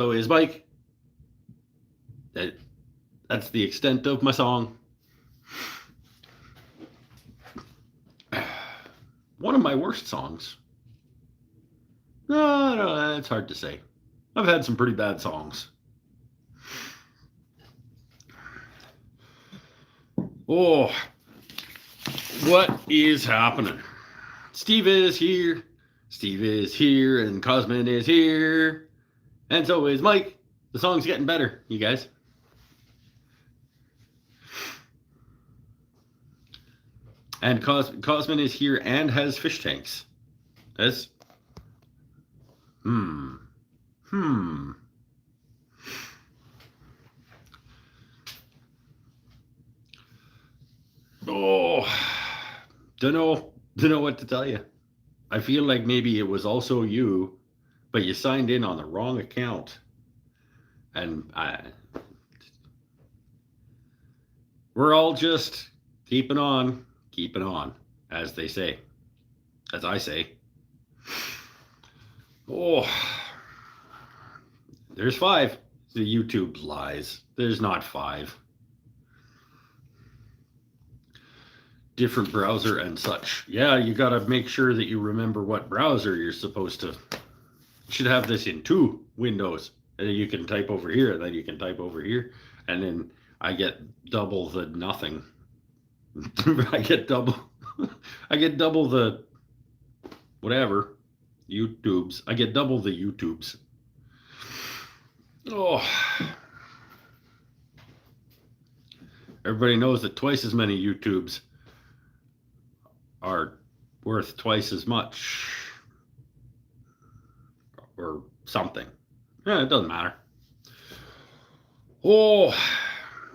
So is Mike. That's the extent of my song. One of my worst songs. No, it's hard to say. I've had some pretty bad songs. Oh, what is happening? Steve is here. Steve is here, and Cosmin is here. And so is Mike. The song's getting better, you guys. And Cosmin is here and has fish tanks. That's... Oh, don't know what to tell you. I feel like maybe it was also you, but you signed in on the wrong account. And we're all just keeping on, as they say, as I say. Oh, there's 5. The YouTube lies. There's not 5. Different browser and such. Yeah, you got to make sure that you remember what browser you're supposed to. You should have this in 2 windows. And then you can type over here, and then you can type over here, and then I get double the nothing. I get double the whatever YouTubes. I get double the YouTubes. Oh, everybody knows that twice as many YouTubes are worth twice as much, or something. Yeah, it doesn't matter. Oh,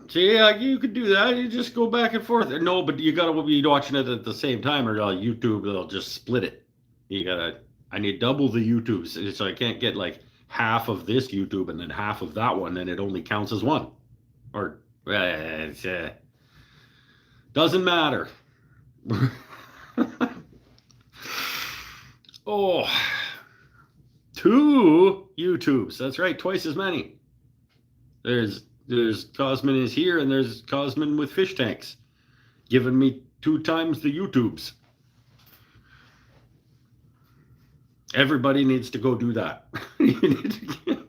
so yeah, you could do that. You just go back and forth. No, but you gotta be watching it at the same time, or YouTube will just split it. I need double the YouTubes, so I can't get like half of this YouTube and then half of that one, and it only counts as one. Or doesn't matter. Oh, 2 YouTubes. That's right, twice as many. There's Cosmin is here, and there's Cosmin with fish tanks, giving me 2 times the YouTubes. Everybody needs to go do that. I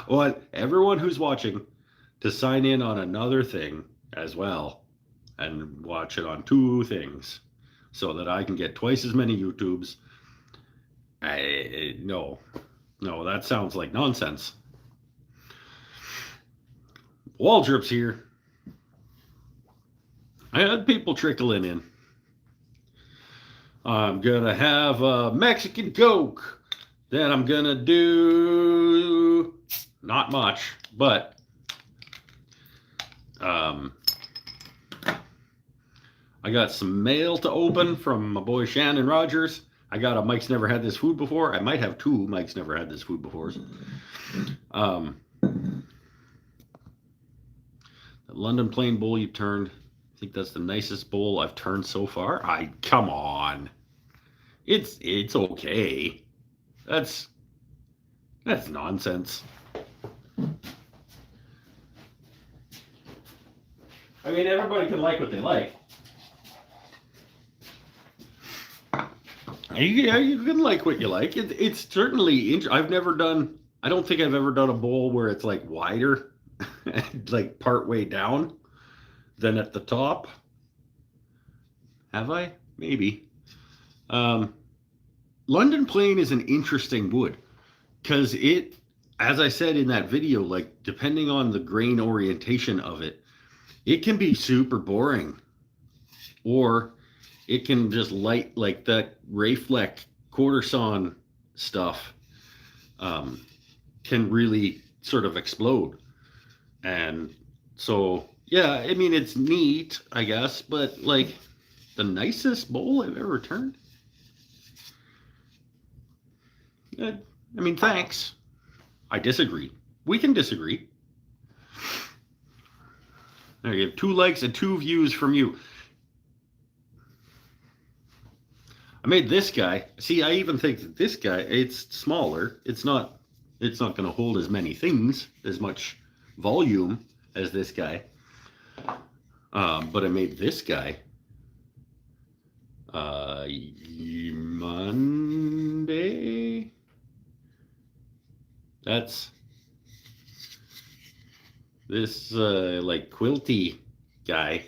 want everyone who's watching to sign in on another thing as well, and watch it on 2 things, so that I can get twice as many YouTubes. No, that sounds like nonsense. Waldrop's here. I had people trickling in. I'm gonna have a Mexican Coke. Then I'm gonna do not much, but I got some mail to open from my boy Shannon Rogers. I got a Mike's Never Had This Food Before. I might have 2 Mike's Never Had This Food Befores. The London Plain bowl you turned. I think that's the nicest bowl I've turned so far. Come on. It's okay. That's nonsense. I mean, everybody can like what they like. You can like what you like. It's certainly. I don't think I've ever done a bowl where it's like wider, like part way down, than at the top. Have I? Maybe. London Plain is an interesting wood, because it, as I said in that video, like depending on the grain orientation of it, it can be super boring, or it can just light, like that Rayfleck quarter sawn stuff can really sort of explode. And so, yeah, I mean, it's neat, I guess, but like the nicest bowl I've ever turned. I mean, thanks. I disagree. We can disagree. There you have 2 likes and 2 views from you. I made this guy. See, I even think that this guy, it's smaller. It's not It's not going to hold as many things, as much volume as this guy. But I made this guy Monday. That's this like quilty guy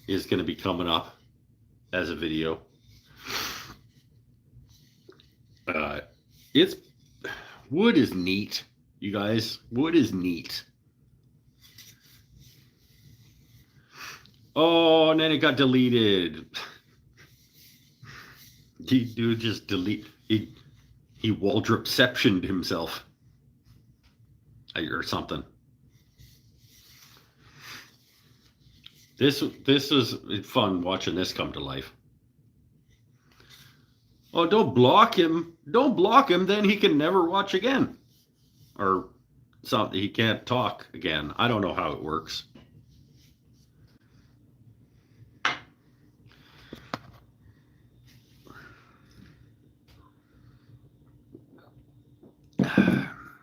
is going to be coming up as a video. It's wood is neat, you guys. Wood is neat. Oh, and then it got deleted. Dude just delete. He wardrobeceptioned himself or something. This is fun watching this come to life. Oh, don't block him. Don't block him, then he can never watch again. Or something. He can't talk again. I don't know how it works.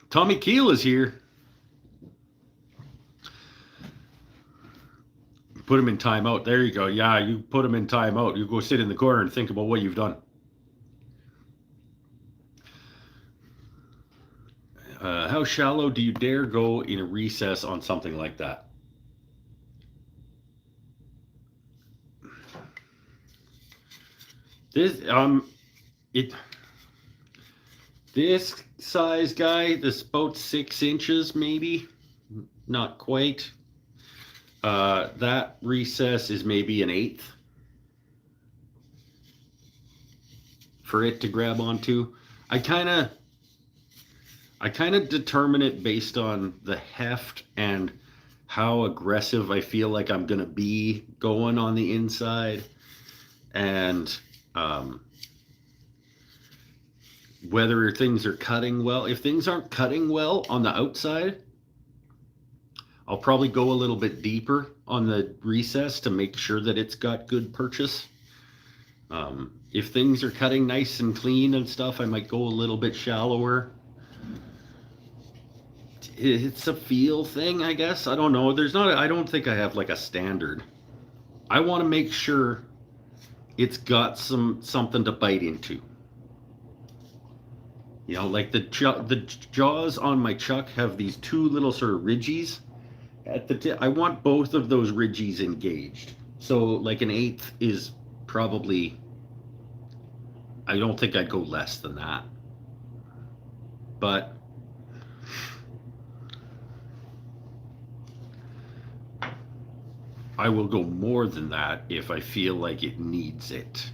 Tommy Keel is here. Put him in timeout. There you go. Yeah, you put him in timeout. You go sit in the corner and think about what you've done. How shallow do you dare go in a recess on something like that? This this size guy, this about 6 inches maybe, not quite. That recess is maybe an 1/8 for it to grab onto. I kind of determine it based on the heft and how aggressive I feel like I'm gonna be going on the inside, and whether things are cutting well. If things aren't cutting well on the outside, I'll probably go a little bit deeper on the recess to make sure that it's got good purchase. If things are cutting nice and clean and stuff, I might go a little bit shallower. It's a feel thing, I guess. I don't know. I don't think I have like a standard. I want to make sure it's got something to bite into. You know, like the jaws on my chuck have these 2 little sort of ridges at the tip. I want both of those ridges engaged. So like an 1/8 is probably, I don't think I'd go less than that. But I will go more than that if I feel like it needs it.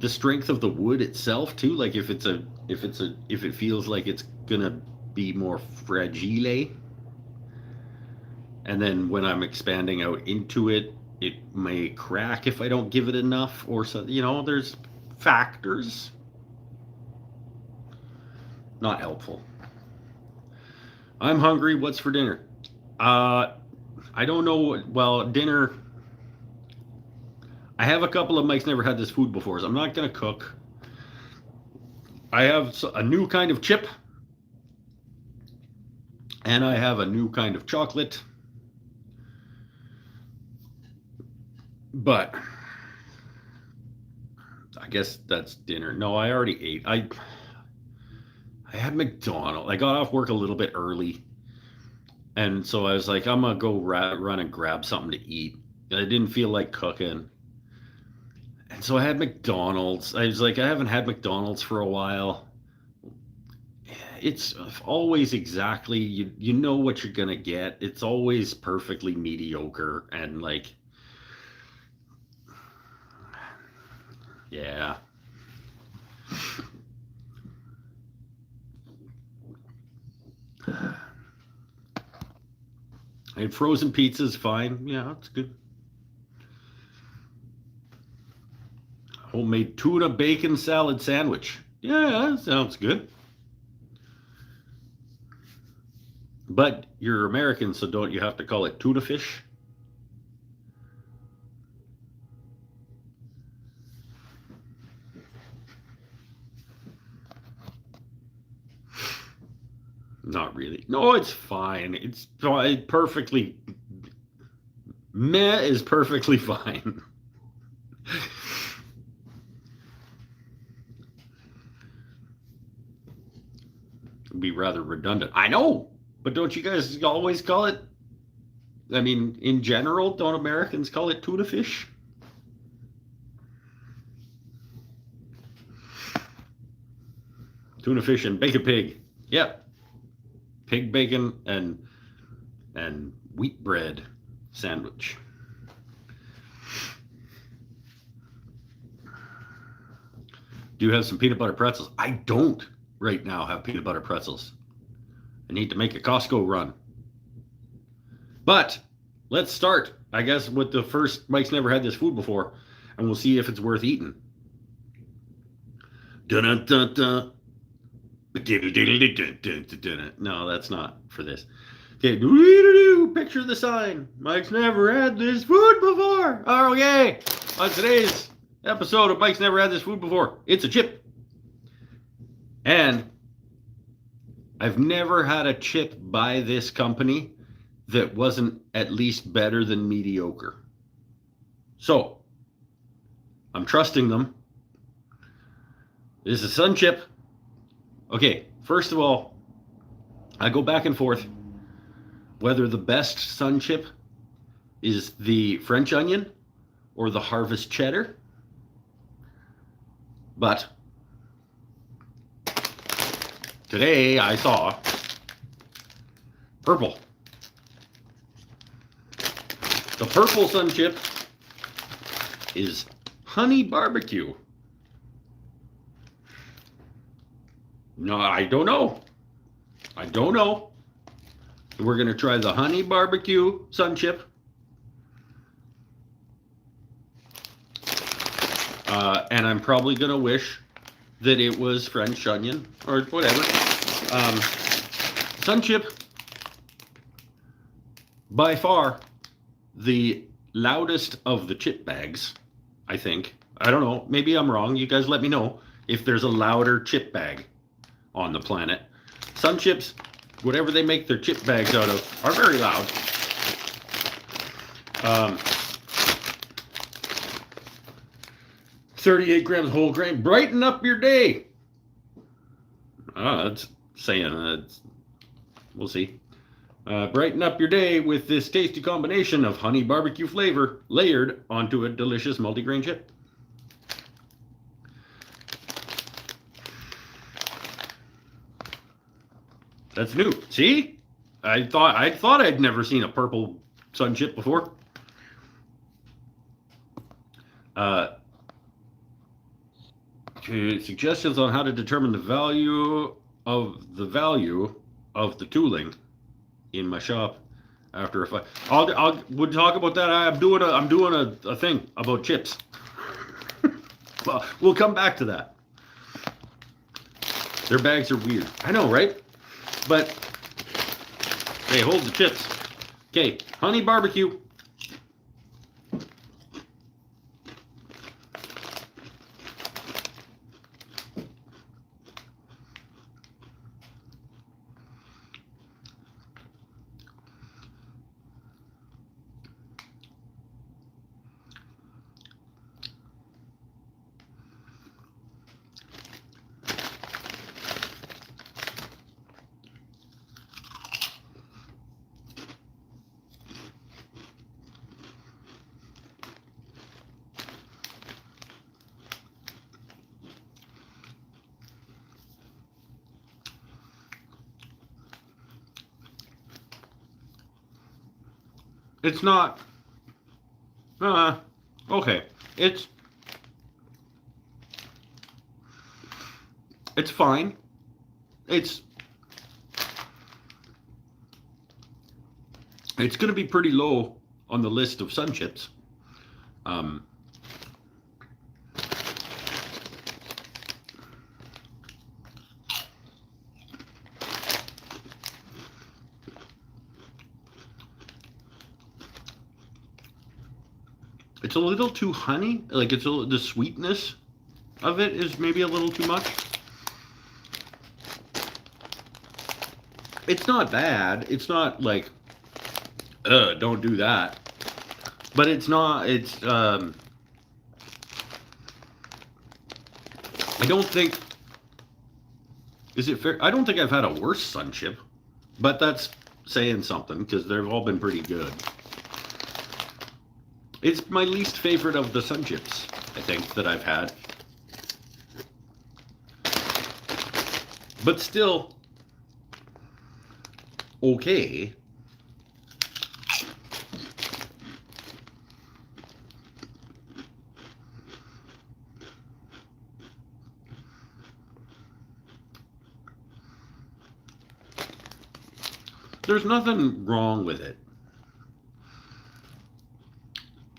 The strength of the wood itself too, like if it feels like it's gonna be more fragile, and then when I'm expanding out into it, it may crack if I don't give it enough, or so, you know, there's factors. Not helpful. I'm hungry. What's for dinner? I don't know. Well, dinner. I have a couple of Mike's never had this food before, so I'm not gonna cook. I have a new kind of chip, and I have a new kind of chocolate. But I guess that's dinner. No, I already ate. I had McDonald's. I got off work a little bit early, and so I was like, I'm gonna go run and grab something to eat. I didn't feel like cooking, and so I had McDonald's. I was like, I haven't had McDonald's for a while. It's always exactly, you know what you're gonna get. It's always perfectly mediocre, and like, yeah. And frozen pizza is fine. Yeah, it's good. Homemade tuna bacon salad sandwich. Yeah, that sounds good. But you're American, so don't you have to call it tuna fish? Not really. No, it's fine. It's perfectly. Meh is perfectly fine. It'd be rather redundant. I know, but don't you guys always call it? I mean, in general, don't Americans call it tuna fish? Tuna fish and bacon pig. Yep. Pig bacon and wheat bread sandwich. Do you have some peanut butter pretzels? I don't right now have peanut butter pretzels. I need to make a Costco run. But let's start, I guess, with the first Mike's never had this food before, and we'll see if it's worth eating. Dun-dun-dun-dun. No, that's not for this. Okay, picture the sign. Mike's never had this food before. Okay, on today's episode of Mike's never had this food before, it's a chip. And I've never had a chip by this company that wasn't at least better than mediocre. So, I'm trusting them. This is a Sun Chip. Okay, first of all, I go back and forth whether the best Sun Chip is the French onion or the Harvest cheddar. But today I saw purple. The purple Sun Chip is honey barbecue. No, I don't know. We're going to try the honey barbecue Sun Chip. And I'm probably going to wish that it was French onion or whatever. Sun Chip, by far the loudest of the chip bags, I think. I don't know. Maybe I'm wrong. You guys let me know if there's a louder chip bag on the planet. Sun Chips, whatever they make their chip bags out of, are very loud. 38 grams whole grain. Brighten up your day. That's saying we'll see. Brighten up your day with this tasty combination of honey barbecue flavor layered onto a delicious multigrain chip. That's new. See? I thought I'd never seen a purple Sun Chip before. Suggestions on how to determine the value of the tooling in my shop after a fight. We'll talk about that. I'm doing a thing about chips. Well, we'll come back to that. Their bags are weird. I know, right? But hey, hold the chips. Okay, honey barbecue. It's not. Okay. It's fine. It's going to be pretty low on the list of Sun Chips. It's a little too honey. Like the sweetness of it is maybe a little too much. It's not bad. It's not like, don't do that. But it's not. I don't think. Is it fair? I don't think I've had a worse sun chip, but that's saying something because they've all been pretty good. It's my least favorite of the sun chips, I think, that I've had. But still okay. There's nothing wrong with it.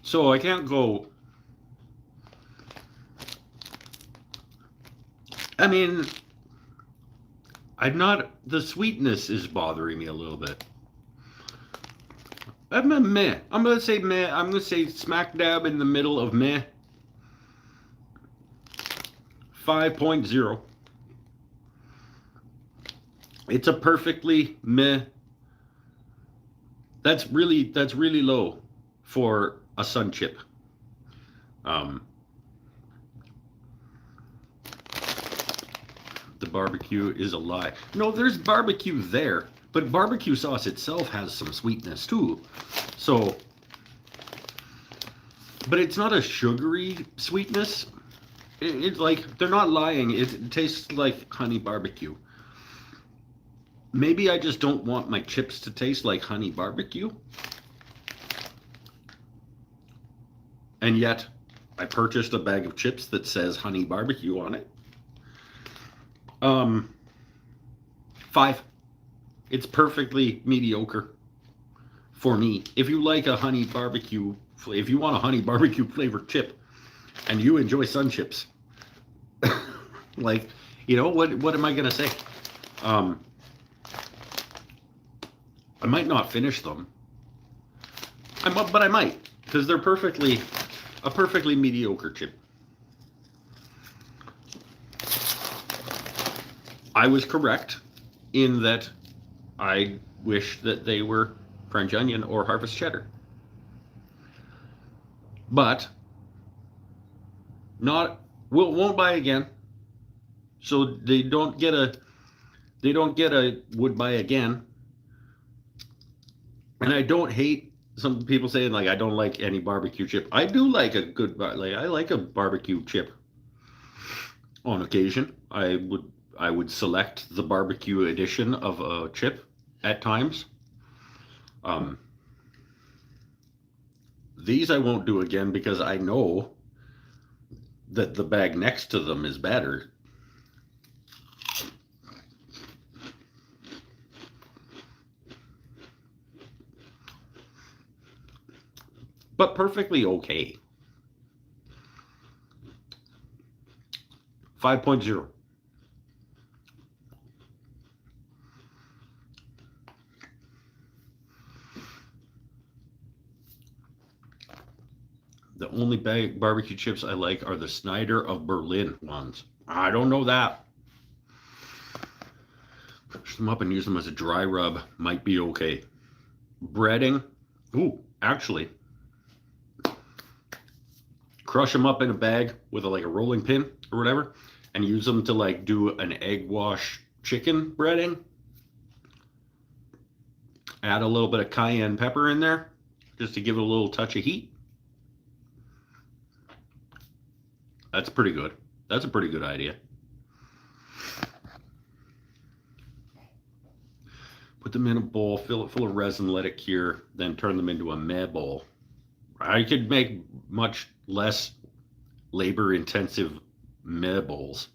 So I can't go. I mean, I'm not. The sweetness is bothering me a little bit. I'm a meh. I'm gonna say meh. I'm gonna say smack dab in the middle of meh. 5.0. It's a perfectly meh. That's really low for a sun chip. The barbecue is a lie. No, there's barbecue there, but barbecue sauce itself has some sweetness too. So, but it's not a sugary sweetness. It's like they're not lying. It tastes like honey barbecue. Maybe I just don't want my chips to taste like honey barbecue. And yet, I purchased a bag of chips that says honey barbecue on it. 5. It's perfectly mediocre for me. If you like a honey barbecue, if you want a honey barbecue flavored chip, and you enjoy sun chips, like, what am I gonna say? I might not finish them. But I might, because they're a perfectly mediocre chip. I was correct in that I wish that they were French onion or harvest cheddar. But won't buy again. So they don't get a would buy again. And I don't hate some people saying like I don't like any barbecue chip. I do like a good I like a barbecue chip on occasion. I would select the barbecue edition of a chip at times. These I won't do again because I know that the bag next to them is better. But perfectly okay. 5.0. The only barbecue chips I like are the Snyder of Berlin ones. I don't know that. Crush them up and use them as a dry rub. Might be okay. Breading. Ooh, actually. Crush them up in a bag with like a rolling pin or whatever and use them to like do an egg wash chicken breading. Add a little bit of cayenne pepper in there just to give it a little touch of heat. That's pretty good. That's a pretty good idea. Put them in a bowl, fill it full of resin, let it cure, then turn them into a meh bowl. I could make much less labor-intensive meh bowls.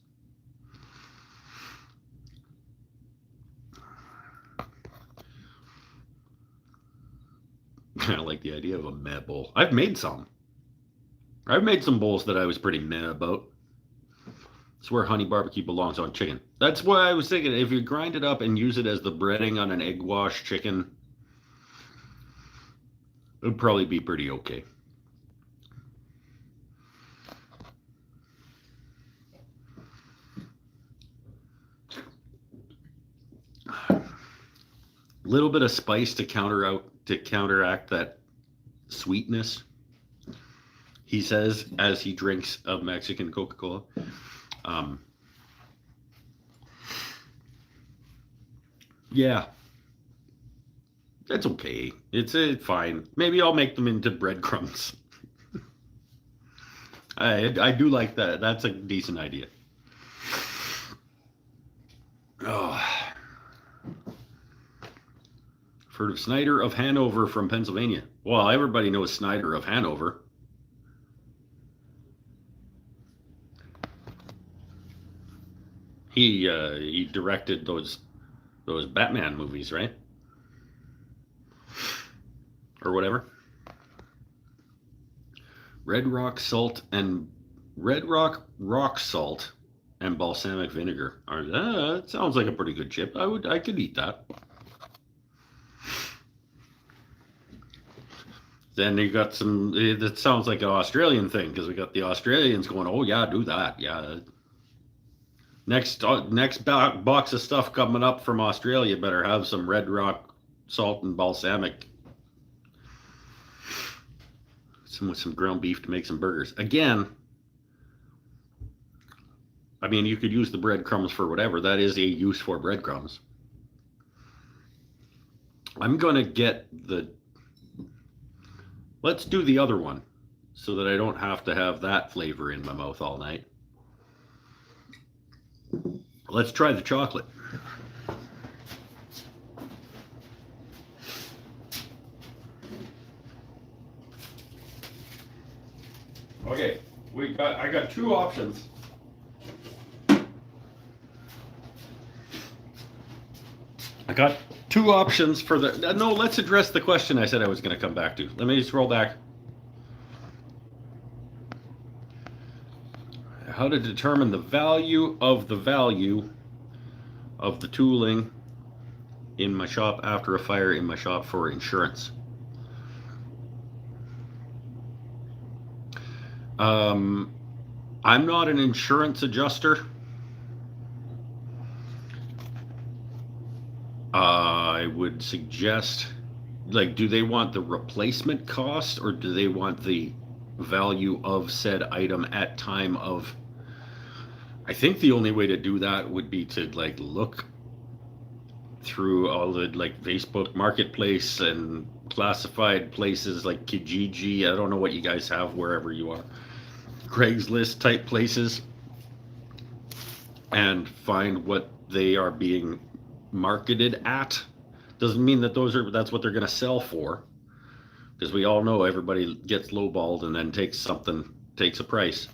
I like the idea of a meh bowl. I've made some. I've made some bowls that I was pretty meh about. It's where honey barbecue belongs on chicken. That's why I was thinking, if you grind it up and use it as the breading on an egg wash chicken, it would probably be pretty okay. little bit of spice to counteract that sweetness. He says as he drinks a Mexican Coca-Cola. Yeah, that's okay. It's fine. Maybe I'll make them into breadcrumbs. I do like that. That's a decent idea. Oh. Heard of Snyder of Hanover from Pennsylvania. Well, everybody knows Snyder of Hanover. He directed those Batman movies, right? Or whatever. Red rock salt and balsamic vinegar. That sounds like a pretty good chip. I could eat that. Then you got some. That sounds like an Australian thing because we got the Australians going, "Oh yeah, do that." Yeah. Next box of stuff coming up from Australia better have some red rock salt and balsamic. With some ground beef to make some burgers. Again, I mean, you could use the breadcrumbs for whatever. That is a use for breadcrumbs. I'm going to get let's do the other one so that I don't have to have that flavor in my mouth all night. Let's try the chocolate. Okay, I got two options. I got two options for the. No, let's address the question I said I was going to come back to. Let me scroll back. How to determine the value of the tooling in my shop after a fire in my shop for insurance. I'm not an insurance adjuster. I would suggest, like, do they want the replacement cost or do they want the value of said item at time of? I think the only way to do that would be to like look through all the like Facebook Marketplace and classified places like Kijiji. I don't know what you guys have wherever you are. Craigslist type places and find what they are being marketed at. Doesn't mean that that's what they're going to sell for, because we all know everybody gets lowballed and then takes a price.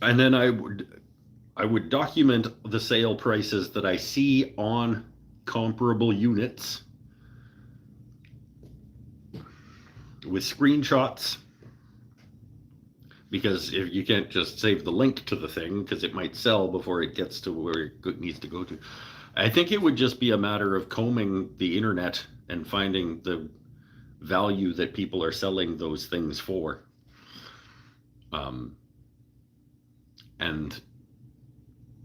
And then I would document the sale prices that I see on comparable units with screenshots, because if you can't just save the link to the thing because it might sell before it gets to where it needs to go to. I think it would just be a matter of combing the internet and finding the value that people are selling those things for. And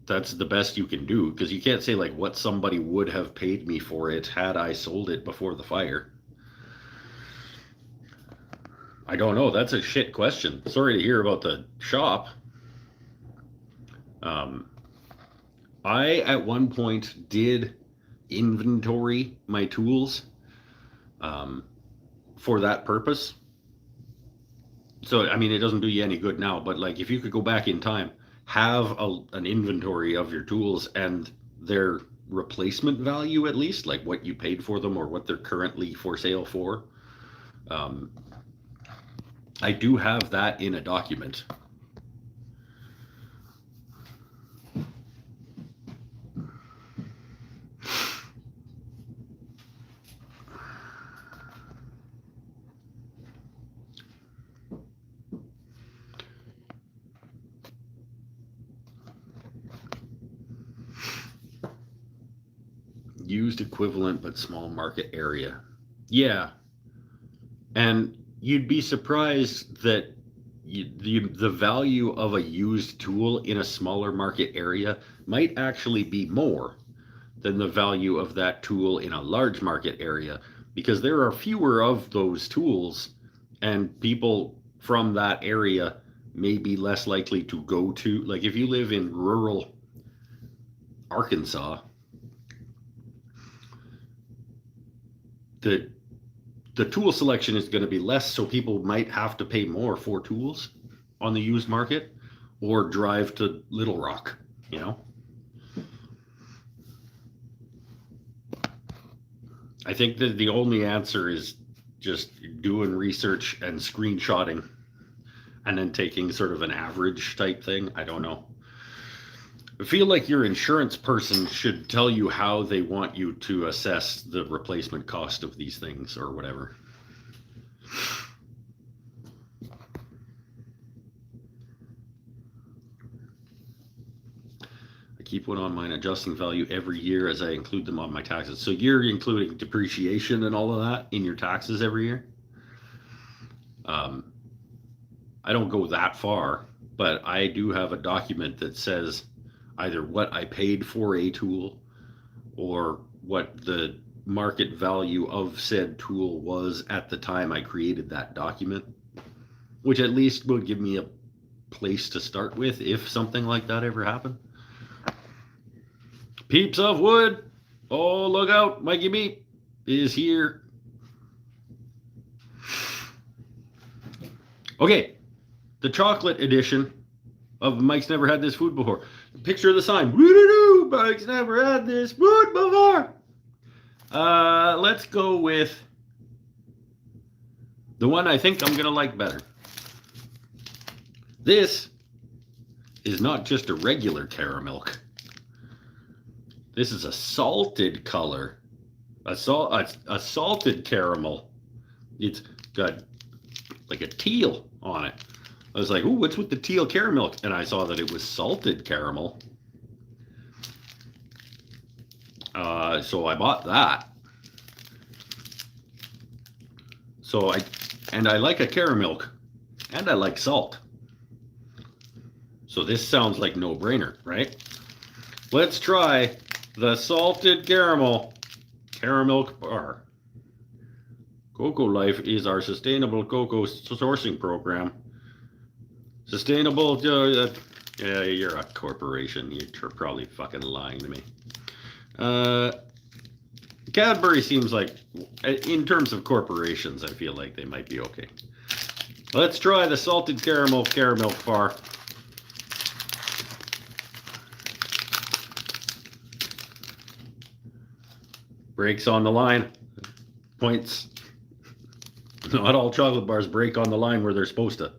that's the best you can do, because you can't say like what somebody would have paid me for it had I sold it before the fire. I don't know. That's a shit question. Sorry to hear about the shop. I at one point did inventory my tools for that purpose. So I mean, it doesn't do you any good now, but like if you could go back in time, have an inventory of your tools and their replacement value, at least like what you paid for them or what they're currently for sale for. I do have that in a document. Used equivalent but small market area. Yeah. And you'd be surprised that the value of a used tool in a smaller market area might actually be more than the value of that tool in a large market area, because there are fewer of those tools, and people from that area may be less likely to go to, like if you live in rural Arkansas, the the tool selection is going to be less, so people might have to pay more for tools on the used market or drive to Little Rock, you know. I think that the only answer is just doing research and screenshotting and then taking sort of an average type thing. I don't know. I feel like your insurance person should tell you how they want you to assess the replacement cost of these things or whatever. I keep one on mine adjusting value every year as I include them on my taxes. So you're including depreciation and all of that in your taxes every year? I don't go that far, but I do have a document that says either what I paid for a tool or what the market value of said tool was at the time I created that document, which at least will give me a place to start with if something like that ever happened. Peeps of wood, oh, look out, Mikey Beep is here. Okay, the chocolate edition of Mike's Never Had This Food Before. Picture of the sign. Woo-doo-doo, Mike's never had this food before. Let's go with the one I think I'm going to like better. This is not just a regular caramel. This is a salted color. A salted caramel. It's got like a teal on it. I was like, ooh, what's with the teal caramel? And I saw that it was salted caramel. So I bought that. I like a caramel, and I like salt. So this sounds like no-brainer, right? Let's try the salted caramel bar. Cocoa Life is our sustainable cocoa sourcing program. Sustainable, yeah, you're a corporation. You're probably fucking lying to me. Cadbury seems like, in terms of corporations, I feel like they might be okay. Let's try the salted caramel bar. Breaks on the line. Points. Not all chocolate bars break on the line where they're supposed to.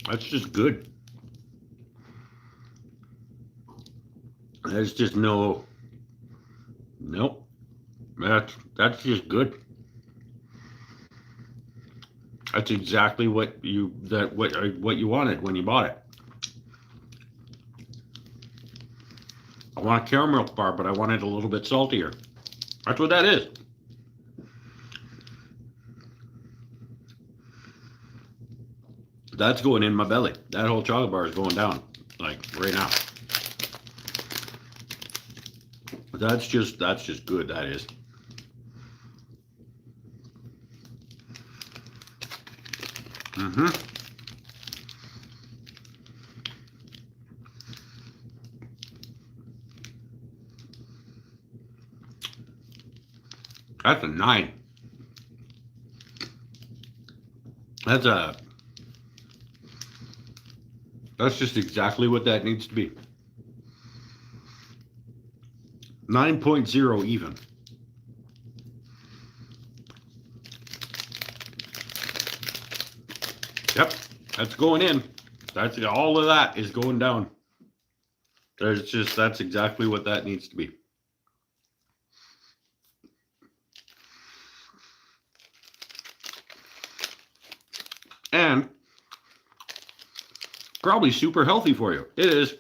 That's just good. There's just nope. That's just good. That's exactly what you wanted when you bought it. I want a caramel bar, but I want it a little bit saltier. That's what that is. That's going in my belly. That whole chocolate bar is going down, like right now. That's just good. That is. That's a 9. That's just exactly what that needs to be. 9.0 even. Yep, that's going in. That's all of that is going down. That's exactly what that needs to be. And probably super healthy for you. It is.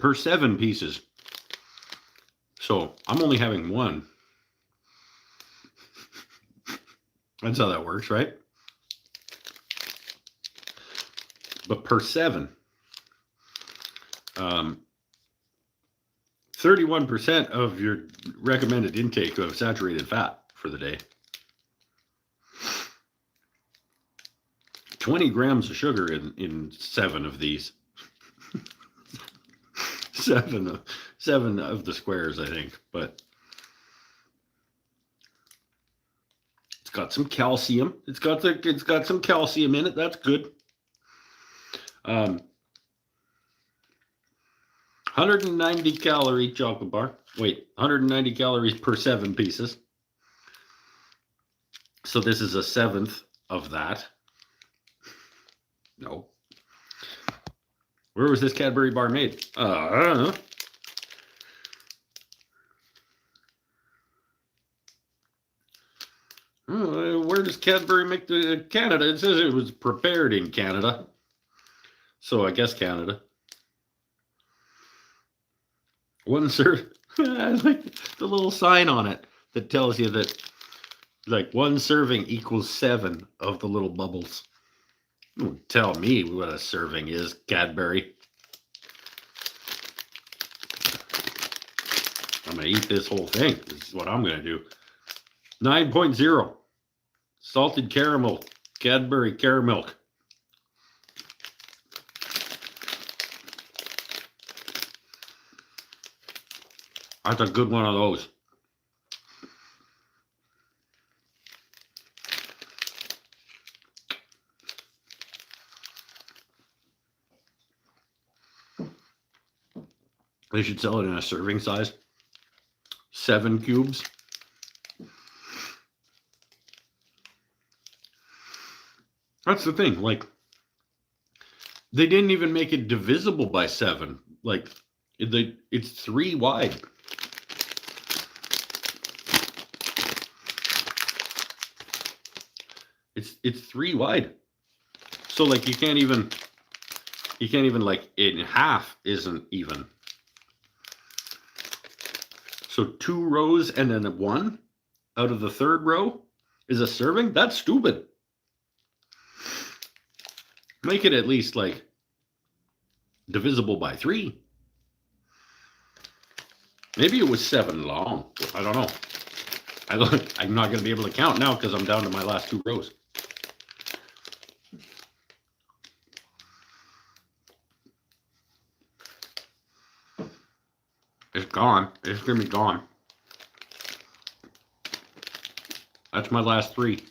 per 7 pieces. So I'm only having one. That's how that works, right? But per 7. 31% of your recommended intake of saturated fat for the day. 20 grams of sugar in 7 of these. seven of the squares, I think. But it's got some calcium. It's got some calcium in it. That's good. 190 calorie chocolate bar. Wait, 190 calories per 7 pieces. So this is a 7th of that. No. Where was this Cadbury bar made? I don't know. Where does Cadbury make the Canada? It says it was prepared in Canada. So I guess Canada. One serve. I like the little sign on it that tells you that like one serving equals 7 of the little bubbles. Don't tell me what a serving is, Cadbury. I'm going to eat this whole thing. This is what I'm going to do. 9.0. Salted caramel. Cadbury Caramilk. That's a good one of those. They should sell it in a serving size. 7 cubes. That's the thing. Like, they didn't even make it divisible by 7. Like, it's 3 wide. It's 3 wide. So like you can't even like in half isn't even. So 2 rows and then 1 out of the 3rd row is a serving? That's stupid. Make it at least like divisible by 3. Maybe it was 7 long. I don't know. I'm not going to be able to count now because I'm down to my last 2 rows. It's gone. It's going to be gone. That's my last 3.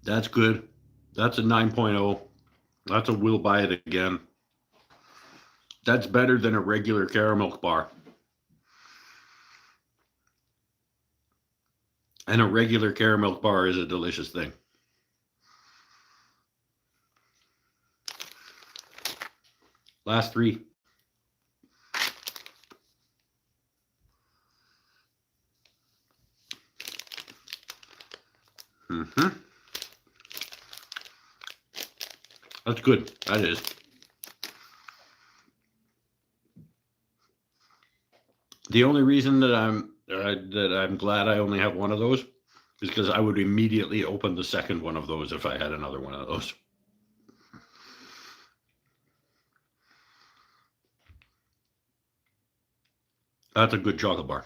That's good. That's a 9.0. That's a we'll buy it again. That's better than a regular caramel bar. And a regular caramel bar is a delicious thing. Last 3. That's good. That is. The only reason that I'm glad I only have one of those is because I would immediately open the second one of those if I had another one of those. That's a good chocolate bar.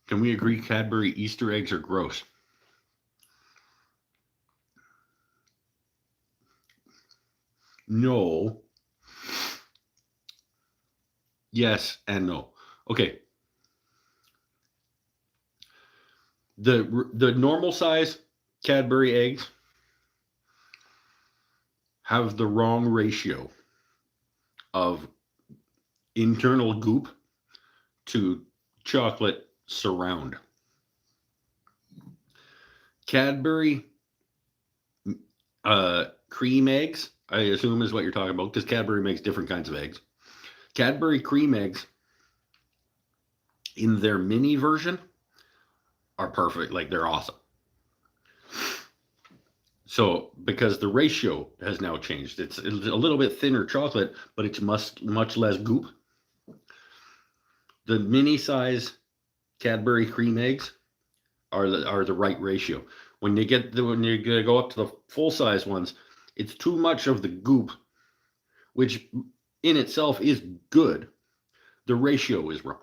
Can we agree Cadbury Easter eggs are gross? No. Yes and no. Okay. The normal size Cadbury eggs have the wrong ratio of internal goop to chocolate surround. Cadbury cream eggs, I assume is what you're talking about, because Cadbury makes different kinds of eggs. Cadbury cream eggs in their mini version are perfect. Like, they're awesome. So because the ratio has now changed, it's a little bit thinner chocolate, but it's much less goop. The mini size Cadbury cream eggs are the right ratio. When you go up to the full size ones, it's too much of the goop, which in itself is good. The ratio is wrong.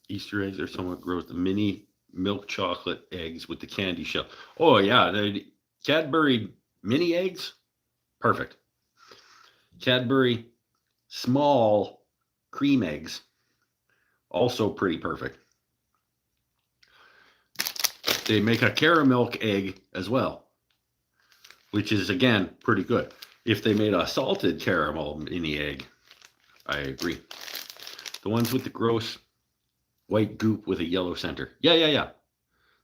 Easter eggs are somewhat gross. The mini milk chocolate eggs with the candy shell. Oh yeah, the Cadbury mini eggs, perfect. Cadbury small cream eggs, also pretty perfect. They make a caramel egg as well, which is again pretty good. If they made a salted caramel mini egg, I agree. The ones with the gross white goop with a yellow center. Yeah.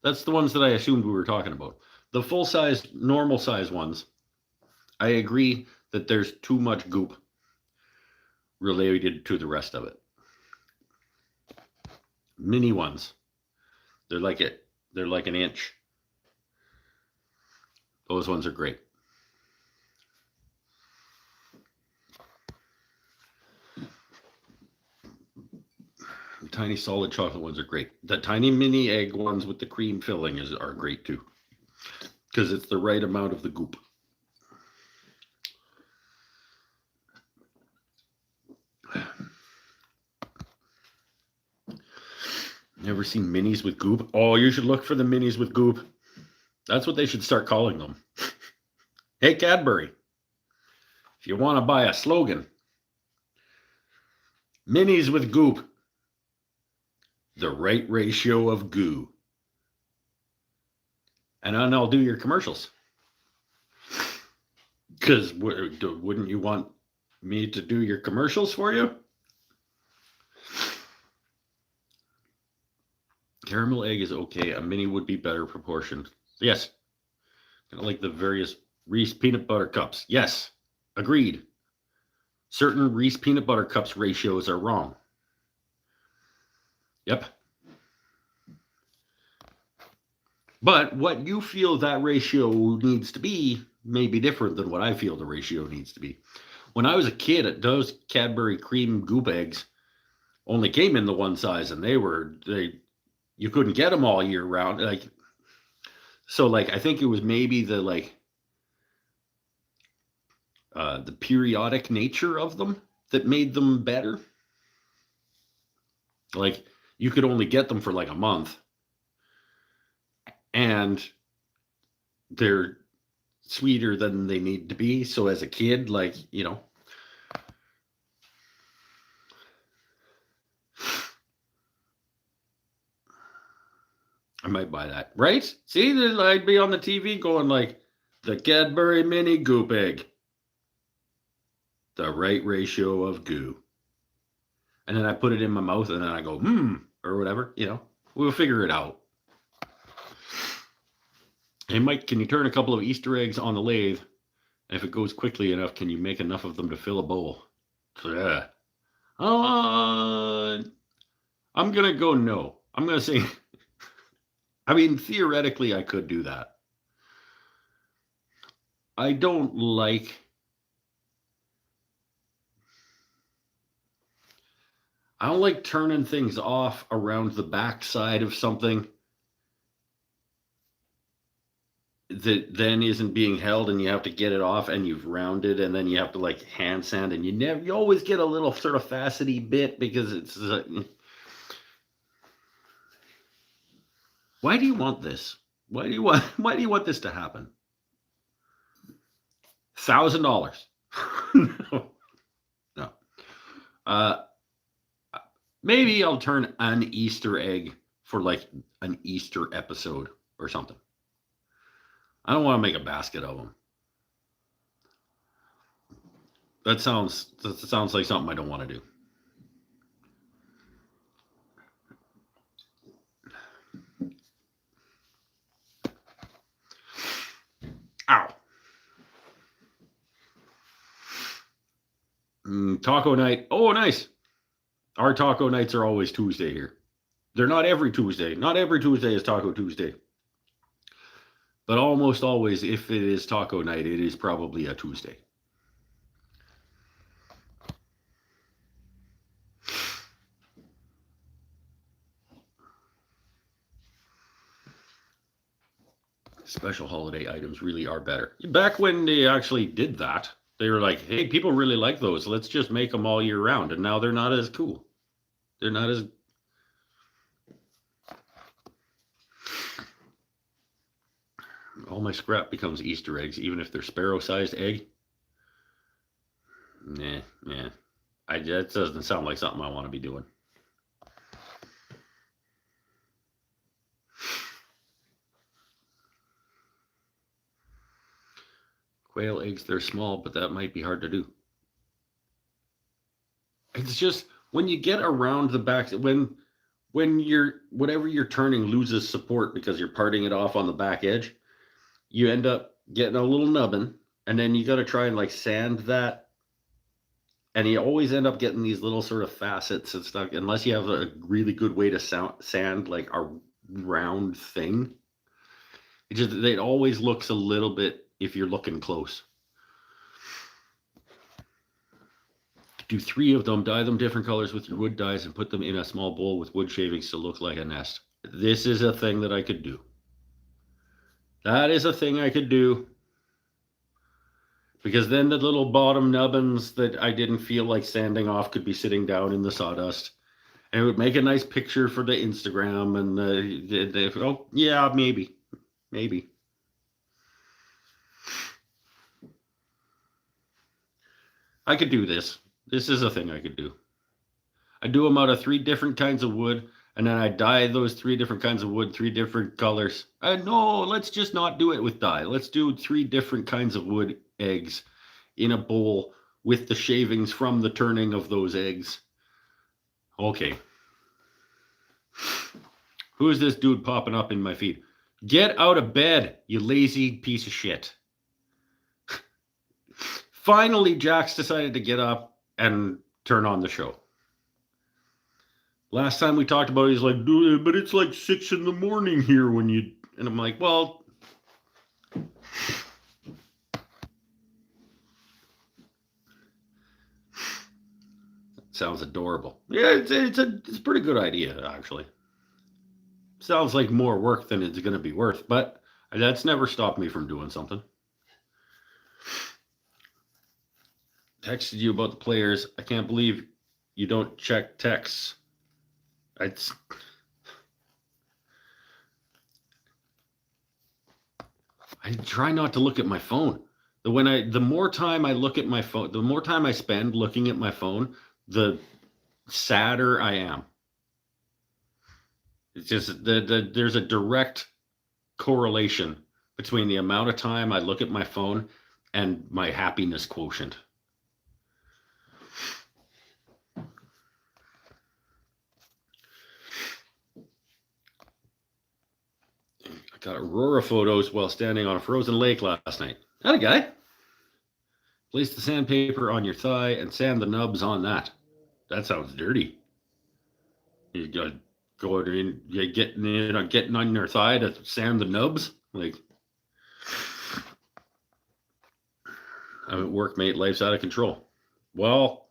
That's the ones that I assumed we were talking about. The full size, normal size ones, I agree that there's too much goop related to the rest of it. Mini ones, they're like it. They're like an inch. Those ones are great. The tiny solid chocolate ones are great. The tiny mini egg ones with the cream filling are great too, because it's the right amount of the goop. Never seen minis with goop? Oh, you should look for the minis with goop. That's what they should start calling them. Hey, Cadbury, if you want to buy a slogan, minis with goop, the right ratio of goo. And then I'll do your commercials. Because wouldn't you want me to do your commercials for you? Caramel egg is okay. A mini would be better proportioned. Yes. Kind of like the various Reese peanut butter cups. Yes. Agreed. Certain Reese peanut butter cups ratios are wrong. Yep. But what you feel that ratio needs to be may be different than what I feel the ratio needs to be. When I was a kid, those Cadbury cream goop eggs only came in the one size, and you couldn't get them all year round. I think it was maybe the periodic nature of them that made them better. Like you could only get them for like a month, and they're sweeter than they need to be. So as a kid, I might buy that. Right? See, I'd be on the TV going like, the Cadbury mini goop egg. The right ratio of goo. And then I put it in my mouth and then I go, or whatever, We'll figure it out. Hey, Mike, can you turn a couple of Easter eggs on the lathe? And if it goes quickly enough, can you make enough of them to fill a bowl? Yeah. I'm going to go no. I'm going to say, theoretically, I could do that. I don't like turning things off around the backside of something that then isn't being held, and you have to get it off, and you've rounded, and then you have to hand sand, and you always get a little sort of facety bit because it's. Why do you want this? Why do you want this to happen? $1,000. No. Maybe I'll turn an Easter egg for an Easter episode or something. I don't want to make a basket of them. That sounds like something I don't want to do. Taco night. Oh, nice. Our taco nights are always Tuesday here. They're not every Tuesday. Not every Tuesday is Taco Tuesday. But almost always, if it is taco night, it is probably a Tuesday. Special holiday items really are better. Back when they actually did that, they were like, hey, people really like those. Let's just make them all year round. And now they're not as cool. They're not as... All my scrap becomes Easter eggs, even if they're sparrow-sized egg. Nah. That doesn't sound like something I want to be doing. Quail eggs, they're small, but that might be hard to do. It's just when you get around the back, when whatever you're turning loses support because you're parting it off on the back edge, you end up getting a little nubbin, and then you got to try and like sand that, and you always end up getting these little sort of facets and stuff unless you have a really good way to sand like a round thing. It always looks a little bit, if you're looking close. Do 3 of them, dye them different colors with your wood dyes, and put them in a small bowl with wood shavings to look like a nest. This is a thing that I could do. That is a thing I could do. Because then the little bottom nubbins that I didn't feel like sanding off could be sitting down in the sawdust. And it would make a nice picture for the Instagram. And oh, yeah, maybe. I could do this. This is a thing I could do. I do them out of 3 different kinds of wood, and then I dye those 3 different kinds of wood, 3 different colors. No, let's just not do it with dye. Let's do 3 different kinds of wood eggs in a bowl with the shavings from the turning of those eggs. Okay. Who is this dude popping up in my feed? Get out of bed, you lazy piece of shit. Finally, Jax decided to get up and turn on the show. Last time we talked about it, he's like, dude, but it's like 6 a.m. here when you... And I'm like, well... Sounds adorable. Yeah, it's a pretty good idea, actually. Sounds like more work than it's going to be worth, but that's never stopped me from doing something. Texted you about the players. I can't believe you don't check texts. I try not to look at my phone. The more time I look at my phone, the more time I spend looking at my phone, the sadder I am. It's just there's a direct correlation between the amount of time I look at my phone and my happiness quotient. I got Aurora photos while standing on a frozen lake last night. Howdy, guy. Place the sandpaper on your thigh and sand the nubs on that. That sounds dirty. You got go in, you getting on your thigh to sand the nubs. Like, I'm at work, mate. Life's out of control. Well,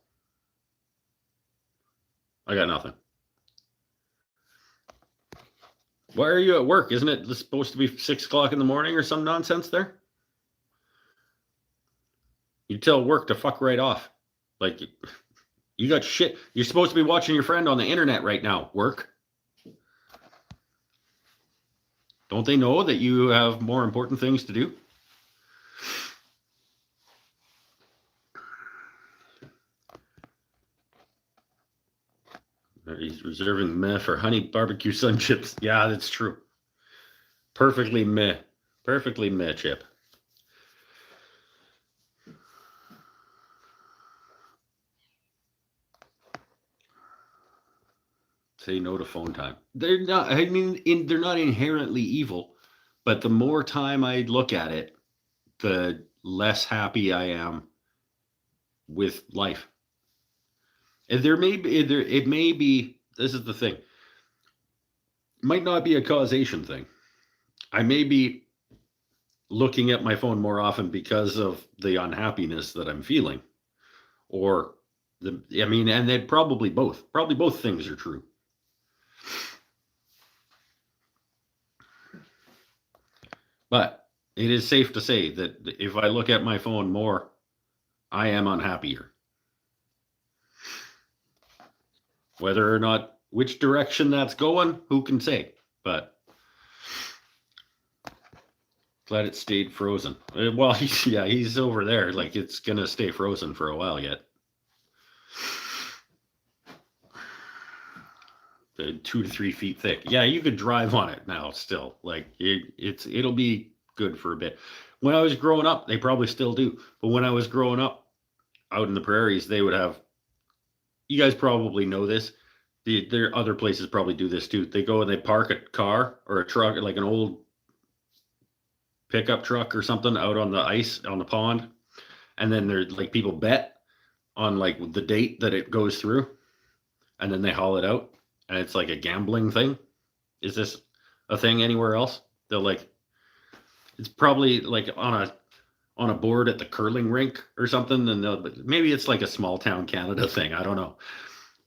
I got nothing. Why are you at work? Isn't it supposed to be 6 o'clock in the morning or some nonsense there? You tell work to fuck right off. Like, you got shit. You're supposed to be watching your friend on the internet right now, work. Don't they know that you have more important things to do? He's reserving meh for honey barbecue sun chips. Yeah, that's true. Perfectly meh. Perfectly meh chip. Say no to phone time. They're not, I mean, they're not inherently evil, but the more time I look at it, the less happy I am with life. And there may be there it may be this is the thing. Might not be a causation thing. I may be looking at my phone more often because of the unhappiness that I'm feeling. Or I mean, and then probably both things are true. But it is safe to say that if I look at my phone more, I am unhappier. Whether or not which direction that's going, who can say? But glad it stayed frozen. Well, he's over there. Like it's gonna stay frozen for a while yet. 2 to 3 feet thick. Yeah, you could drive on it now still. Like it'll be good for a bit. When I was growing up, they probably still do. But when I was growing up out in the prairies, they would have. You guys probably know this. There other places probably do this too. They go and they park a car or a truck, like an old pickup truck or something, out on the ice on the pond, and then there's like people bet on like the date that it goes through, and then they haul it out, and it's like a gambling thing. Is this a thing anywhere else? They'll like it's probably like on a board at the curling rink or something, and maybe it's like a small town Canada thing. I don't know,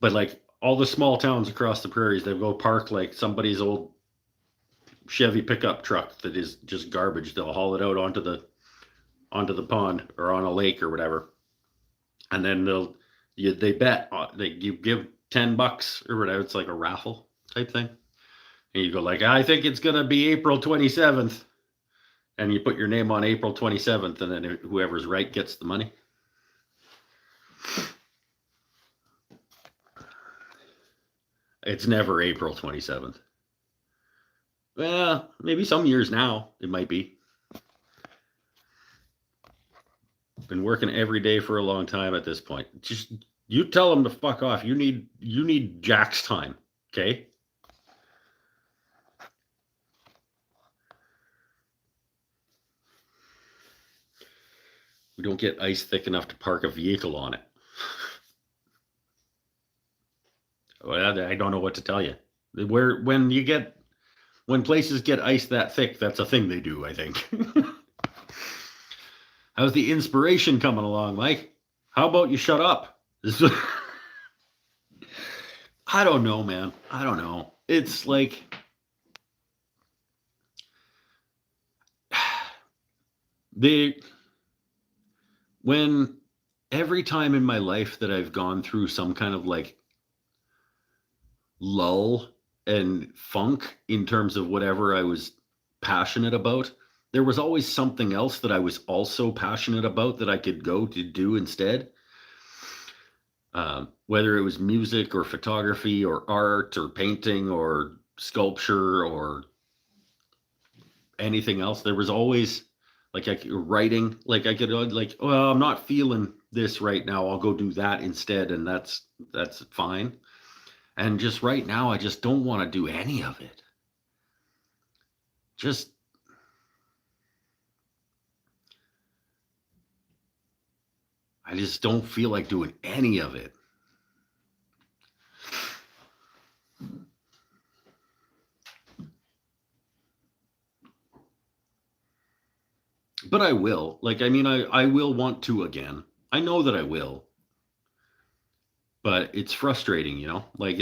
but like all the small towns across the prairies, they go park like somebody's old Chevy pickup truck that is just garbage. They'll haul it out onto the pond or on a lake or whatever, and then they bet you give $10 or whatever. It's like a raffle type thing, and you go like, I think it's gonna be April 27th, and you put your name on April 27th, and then whoever's right gets the money. It's never April 27th. Well, maybe some years now it might be. Been working every day for a long time at this point. Just you tell them to fuck off. You need Jack's time, okay? We don't get ice thick enough to park a vehicle on it. Well, I don't know what to tell you. When places get ice that thick, that's a thing they do, I think. How's the inspiration coming along, Mike? How about you shut up? I don't know, man. I don't know. It's like when every time in my life that I've gone through some kind of like lull and funk in terms of whatever I was passionate about, there was always something else that I was also passionate about that I could go to do instead. Whether it was music or photography or art or painting or sculpture or anything else, there was always like writing. Like I could like, well, I'm not feeling this right now. I'll go do that instead, and that's fine. And just right now, I just don't want to do any of it. I just don't feel like doing any of it. But I will. Like, I mean, I will want to again. I know that I will. But it's frustrating, you know? Like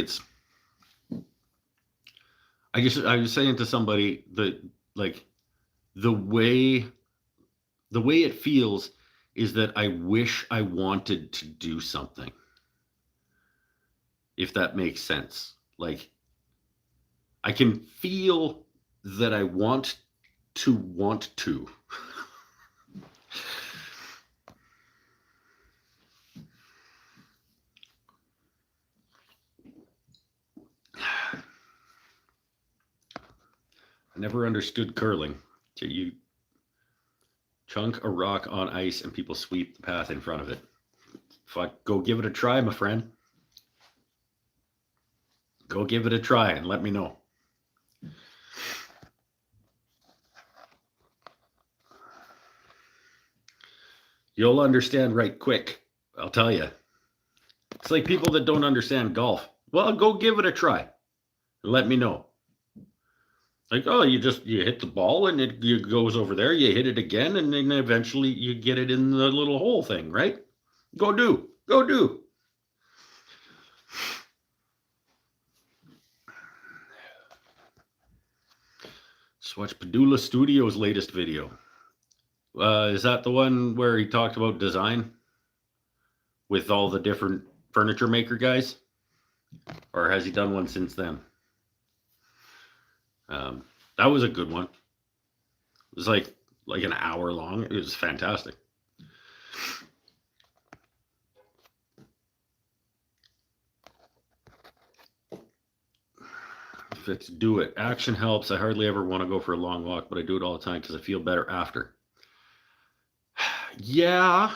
I was saying to somebody that like the way it feels is that I wish I wanted to do something. If that makes sense. Like I can feel that I want to. I never understood curling. You chunk a rock on ice and people sweep the path in front of it. Fuck, go give it a try, my friend. Go give it a try and let me know. You'll understand right quick, I'll tell you. It's like people that don't understand golf. Well, go give it a try. Let me know. Like, oh, you hit the ball and it goes over there. You hit it again, and then eventually you get it in the little hole thing, right? Go do. Just watch Padula Studios' latest video. Is that the one where he talked about design with all the different furniture maker guys? Or has he done one since then? That was a good one. It was like an hour long. It was fantastic. Let's do it. Action helps. I hardly ever want to go for a long walk, but I do it all the time because I feel better after. Yeah.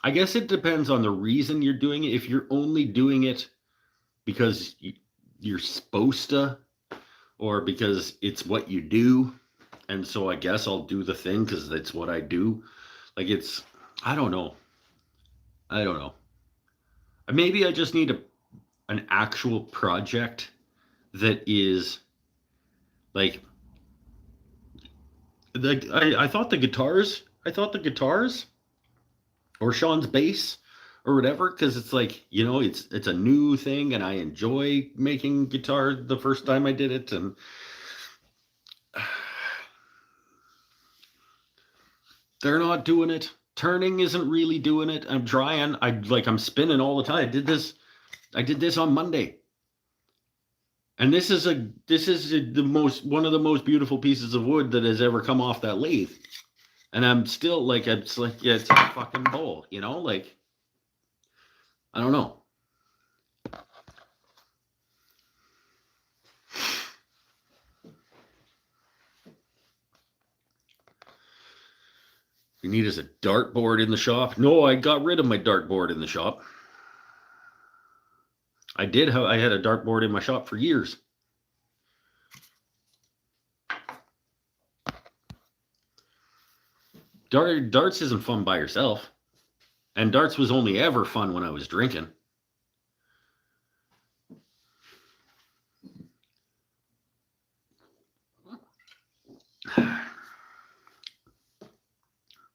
I guess it depends on the reason you're doing it. If you're only doing it because you're supposed to, or because it's what you do, and so I guess I'll do the thing because that's what I do. Like, it's, I don't know. Maybe I just need an actual project that is like I thought the guitars or Sean's bass or whatever, because it's like, it's a new thing and I enjoy making guitar the first time I did it, and they're not doing it. Turning isn't really doing it. I'm trying. I'm spinning all the time. I did this on Monday. And this is one of the most beautiful pieces of wood that has ever come off that lathe. And I'm still like, it's like, yeah, it's a fucking bowl, like, I don't know. You need is a dartboard in the shop? No, I got rid of my dartboard in the shop. I had a dartboard in my shop for years. Darts isn't fun by yourself. And darts was only ever fun when I was drinking.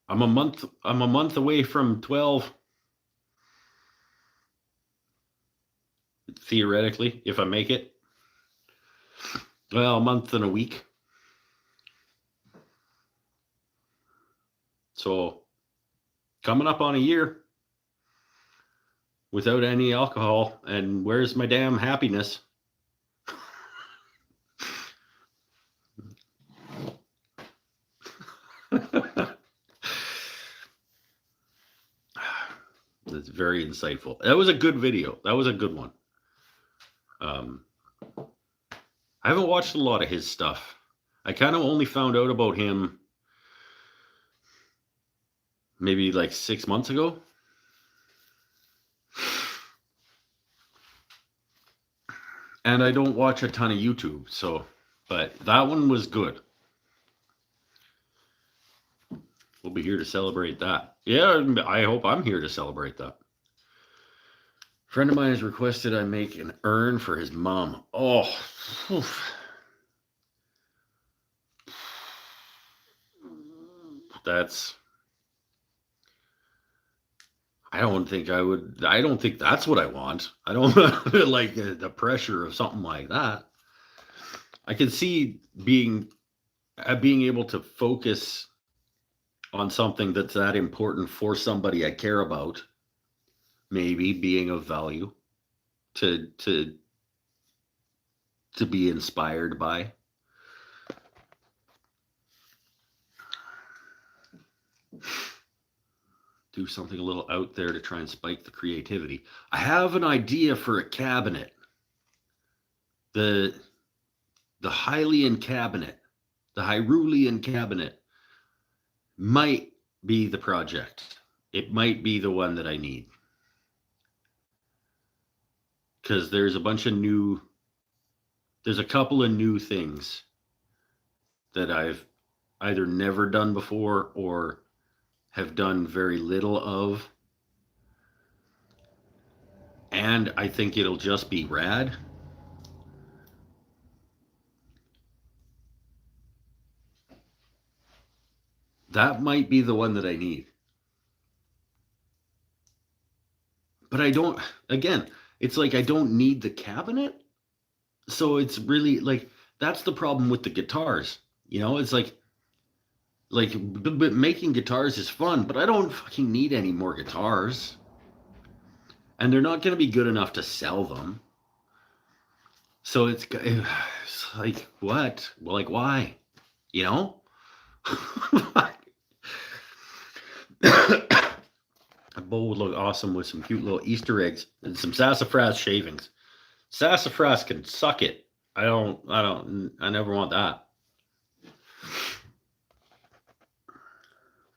I'm a month away from 12. Theoretically, if I make it. Well, a month and a week. So, coming up on a year without any alcohol, and where's my damn happiness? That's very insightful. That was a good video. That was a good one. I haven't watched a lot of his stuff. I kind of only found out about him maybe like 6 months ago. And I don't watch a ton of YouTube, but that one was good. We'll be here to celebrate that. Yeah, I hope I'm here to celebrate that. A friend of mine has requested I make an urn for his mom. Oh, oof. I don't think that's what I want. I don't like the pressure of something like that. I can see being able to focus on something that's that important for somebody I care about, maybe being of value to be inspired by. Do something a little out there to try and spike the creativity. I have an idea for a cabinet. The Hylian cabinet, the Hyrulean cabinet might be the project. It might be the one that I need. Because there's a couple of new things that I've either never done before or have done very little of. and I think it'll just be rad. That might be the one that I need. But I don't, again, it's like I don't need the cabinet. So it's really like, that's the problem with the guitars. It's like making guitars is fun, but I don't fucking need any more guitars. And they're not going to be good enough to sell them. So it's like, what? Well, like, why? A bowl would look awesome with some cute little Easter eggs and some sassafras shavings. Sassafras can suck it. I never want that.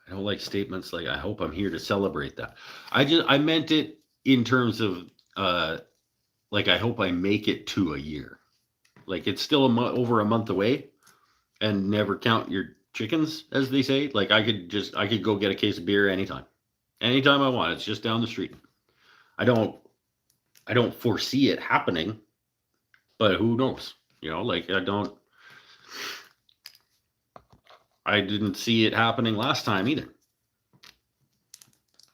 I don't like statements like, I hope I'm here to celebrate that. I meant it in terms of, like, I hope I make it to a year. Like, it's still over a month away, and never count your chickens, as they say. Like, I could go get a case of beer anytime I want. It's just down the street. I don't foresee it happening, but who knows? Like, I didn't see it happening last time either.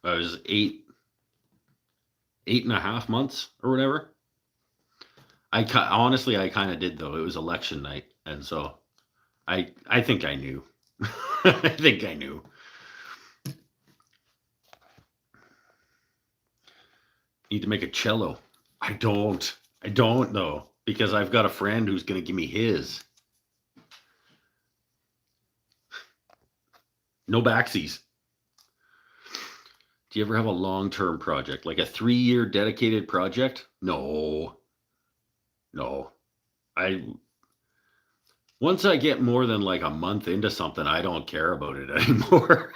I was 8.5 months or whatever. Honestly, I kind of did, though. It was election night, and so I think I knew. I think I knew. Need to make a cello. I don't though, because I've got a friend who's going to give me his. No backsies. Do you ever have a long-term project, like a 3-year dedicated project? No. Once I get more than like a month into something, I don't care about it anymore.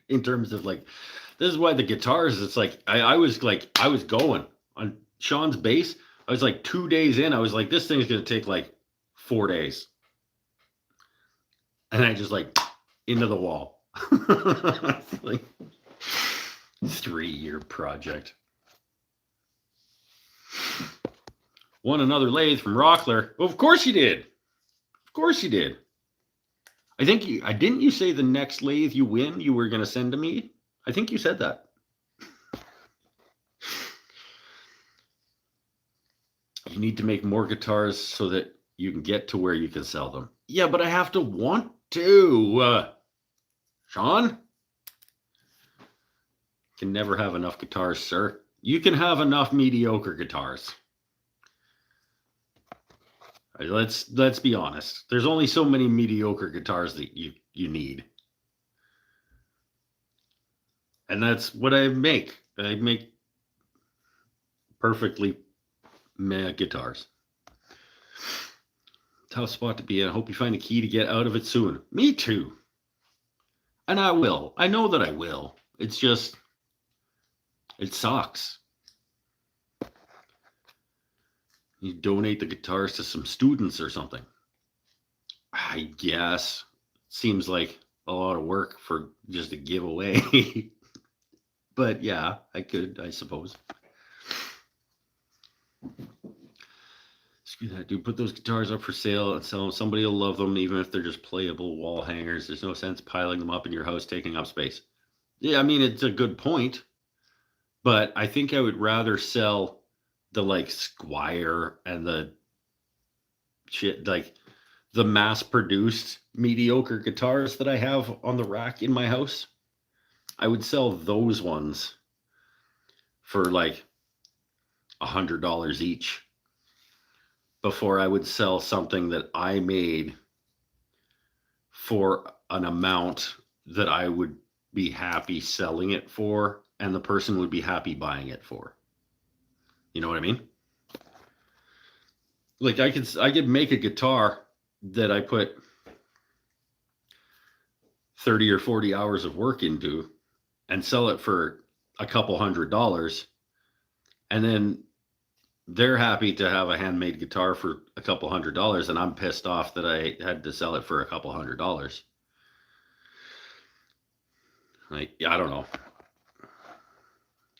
In terms of like, this is why the guitars, it's like, I was going on Sean's bass. I was like 2 days in. I was like, this thing's going to take like 4 days. And I just like into the wall. Like, 3-year project. Won another lathe from Rockler. Well, of course you did. Of course you did. I think didn't you say the next lathe you win, you were going to send to me? I think you said that. You need to make more guitars so that you can get to where you can sell them. Yeah, but I have to want to. Sean? Can never have enough guitars, sir. You can have enough mediocre guitars. Right, let's be honest. There's only so many mediocre guitars that you need. And that's what I make. I make perfectly meh guitars. Tough spot to be in. I hope you find a key to get out of it soon. Me too. And I will. I know that I will. It's just, it sucks. You donate the guitars to some students or something. I guess. Seems like a lot of work for just a giveaway. But yeah, I could, I suppose. Screw that, dude. Put those guitars up for sale and sell them. Somebody will love them, even if they're just playable wall hangers. There's no sense piling them up in your house, taking up space. Yeah, I mean, it's a good point. But I think I would rather sell the like Squire and the shit, like the mass-produced mediocre guitars that I have on the rack in my house. I would sell those ones for like $100 each before I would sell something that I made for an amount that I would be happy selling it for and the person would be happy buying it for. You know what I mean? Like I could make a guitar that I put 30 or 40 hours of work into and sell it for a couple $100, and then they're happy to have a handmade guitar for a couple $100, and I'm pissed off that I had to sell it for a couple $100. Like, I don't know.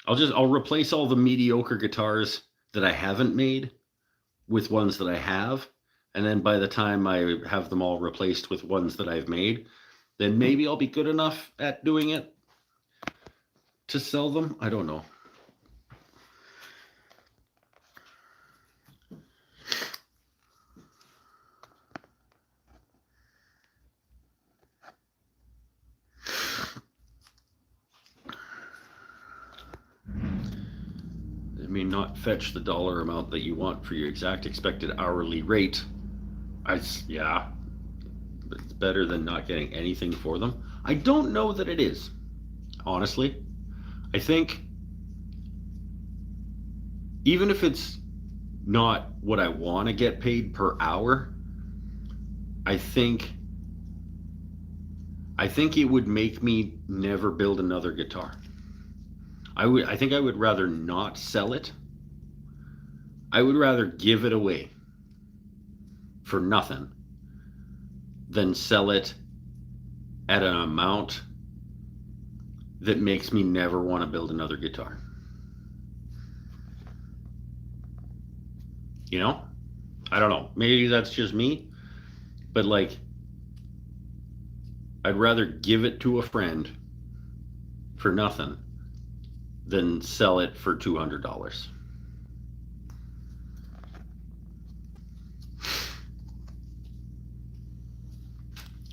I'll replace all the mediocre guitars that I haven't made with ones that I have. And then by the time I have them all replaced with ones that I've made, then maybe I'll be good enough at doing it to sell them. I don't know. It may not fetch the dollar amount that you want for your exact expected hourly rate. Yeah, but it's better than not getting anything for them. I don't know that it is, honestly. I think even if it's not what I want to get paid per hour, I think it would make me never build another guitar. I think I would rather not sell it. I would rather give it away for nothing than sell it at an amount that makes me never want to build another guitar. You know? I don't know. Maybe that's just me, but like, I'd rather give it to a friend for nothing than sell it for $200.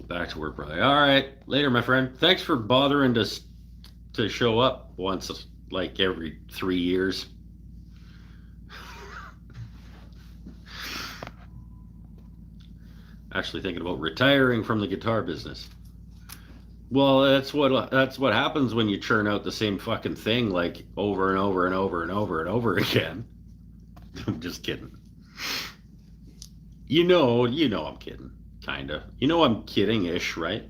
Back to work, brother. All right, later, my friend. Thanks for bothering to show up once, like every 3 years. Actually thinking about retiring from the guitar business. Well, that's what happens when you churn out the same fucking thing like over and over and over and over and over again. I'm just kidding. You know I'm kidding, kinda. You know I'm kidding-ish, right?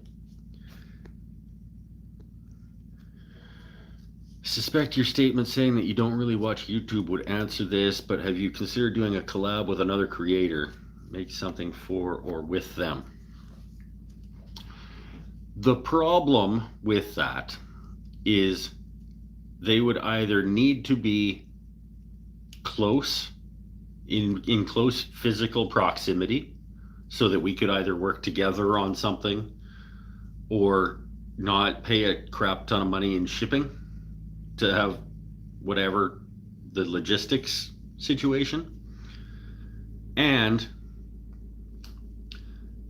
Suspect your statement saying that you don't really watch YouTube would answer this, but have you considered doing a collab with another creator? Make something for or with them. The problem with that is they would either need to be close, in close physical proximity, so that we could either work together on something or not pay a crap ton of money in shipping to have whatever the logistics situation. And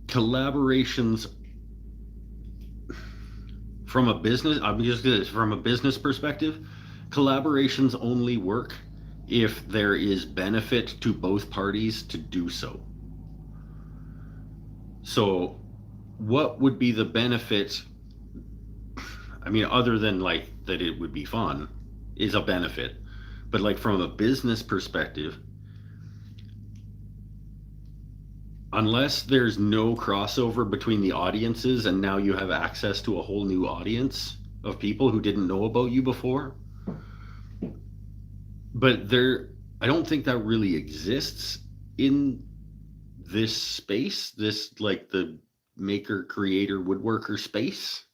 collaborations from a business perspective, collaborations only work if there is benefit to both parties to do so. So what would be the benefit? I mean, other than like that it would be fun is a benefit, but like from a business perspective, unless there's no crossover between the audiences and now you have access to a whole new audience of people who didn't know about you before, but I don't think that really exists in this space, this like the maker, creator, woodworker space,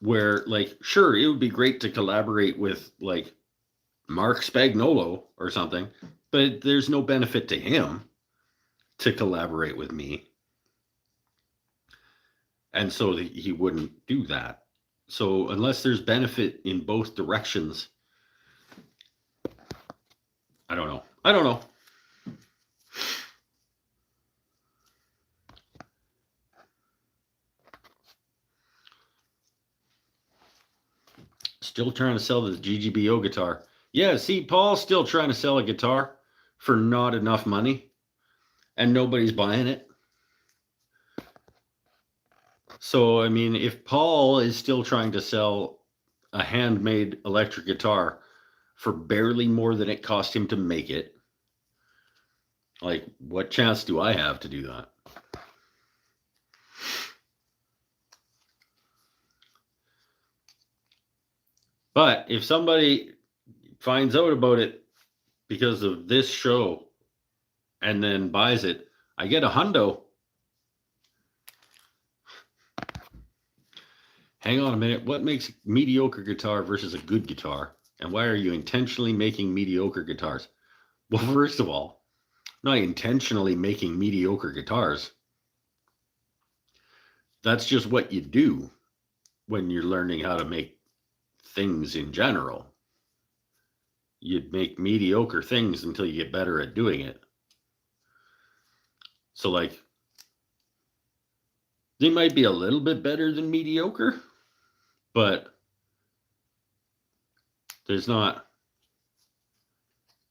where like, sure, it would be great to collaborate with like Mark Spagnolo or something, but there's no benefit to him to collaborate with me. And so he wouldn't do that. So unless there's benefit in both directions, I don't know. Still trying to sell the GGBO guitar. Yeah, see, Paul's still trying to sell a guitar for not enough money, and nobody's buying it. So, I mean, if Paul is still trying to sell a handmade electric guitar for barely more than it cost him to make it, like, what chance do I have to do that? But if somebody finds out about it because of this show and then buys it, I get $100. Hang on a minute. What makes mediocre guitar versus a good guitar? And why are you intentionally making mediocre guitars? Well, first of all, I'm not intentionally making mediocre guitars. That's just what you do when you're learning how to make things in general. You'd make mediocre things until you get better at doing it. So, like, they might be a little bit better than mediocre, but there's not,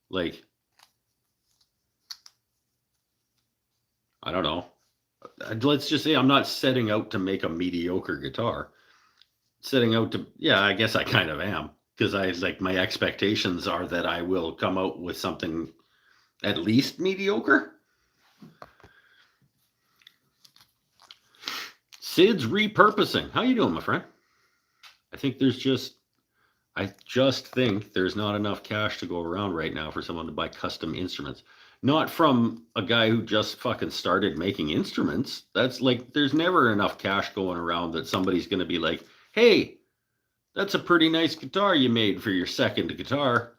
like, I don't know. Let's just say I'm not setting out to make a mediocre guitar. Setting out to, yeah, I guess I kind of am, because I like my expectations are that I will come out with something at least mediocre. Sid's repurposing. How you doing, my friend? I just think there's not enough cash to go around right now for someone to buy custom instruments. Not from a guy who just fucking started making instruments. That's like, there's never enough cash going around that somebody's going to be like, hey, that's a pretty nice guitar you made for your second guitar.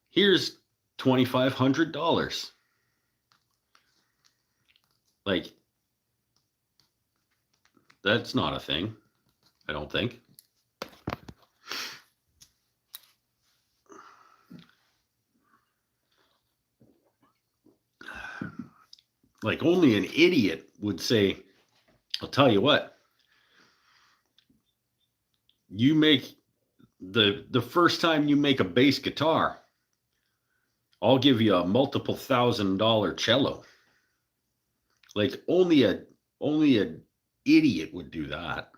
Here's $2,500. Like, that's not a thing, I don't think. Like, only an idiot would say, I'll tell you what, you make the first time you make a bass guitar, I'll give you a multiple $1,000 cello. Like, only an idiot would do that.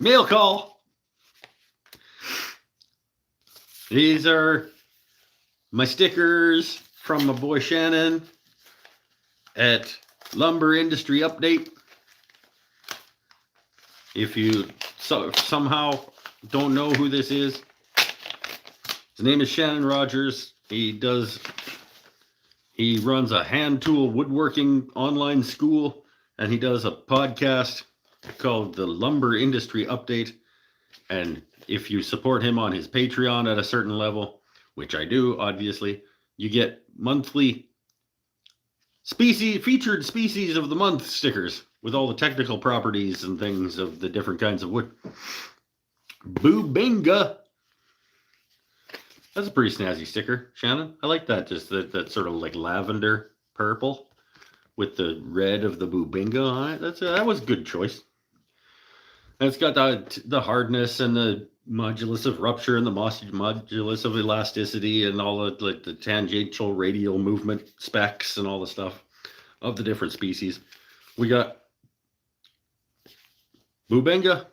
Mail call. These are my stickers from my boy Shannon at Lumber Industry Update. If you somehow don't know who this is, his name is Shannon Rogers. He runs a hand tool woodworking online school, and he does a podcast called the Lumber Industry Update. And if you support him on his Patreon at a certain level, which I do, obviously, you get monthly featured species of the month stickers with all the technical properties and things of the different kinds of wood. Boobinga. That's a pretty snazzy sticker, Shannon. I like that, just that sort of like lavender purple with the red of the Boobinga on it. That was a good choice. And it's got the hardness and the modulus of rupture and the modulus of elasticity and all the like the tangential radial movement specs and all the stuff of the different species. We got Boobinga.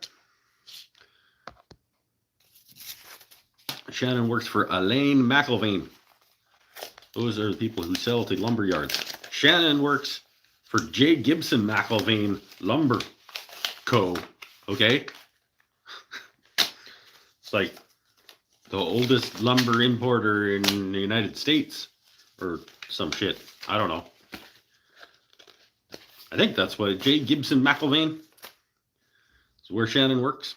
Shannon works for Elaine McIlvaine. Those are the people who sell to lumber yards. Shannon works for J. Gibson McIlvaine Lumber Co. Okay? It's like the oldest lumber importer in the United States or some shit. I don't know. I think that's what J. Gibson McIlvaine is where Shannon works.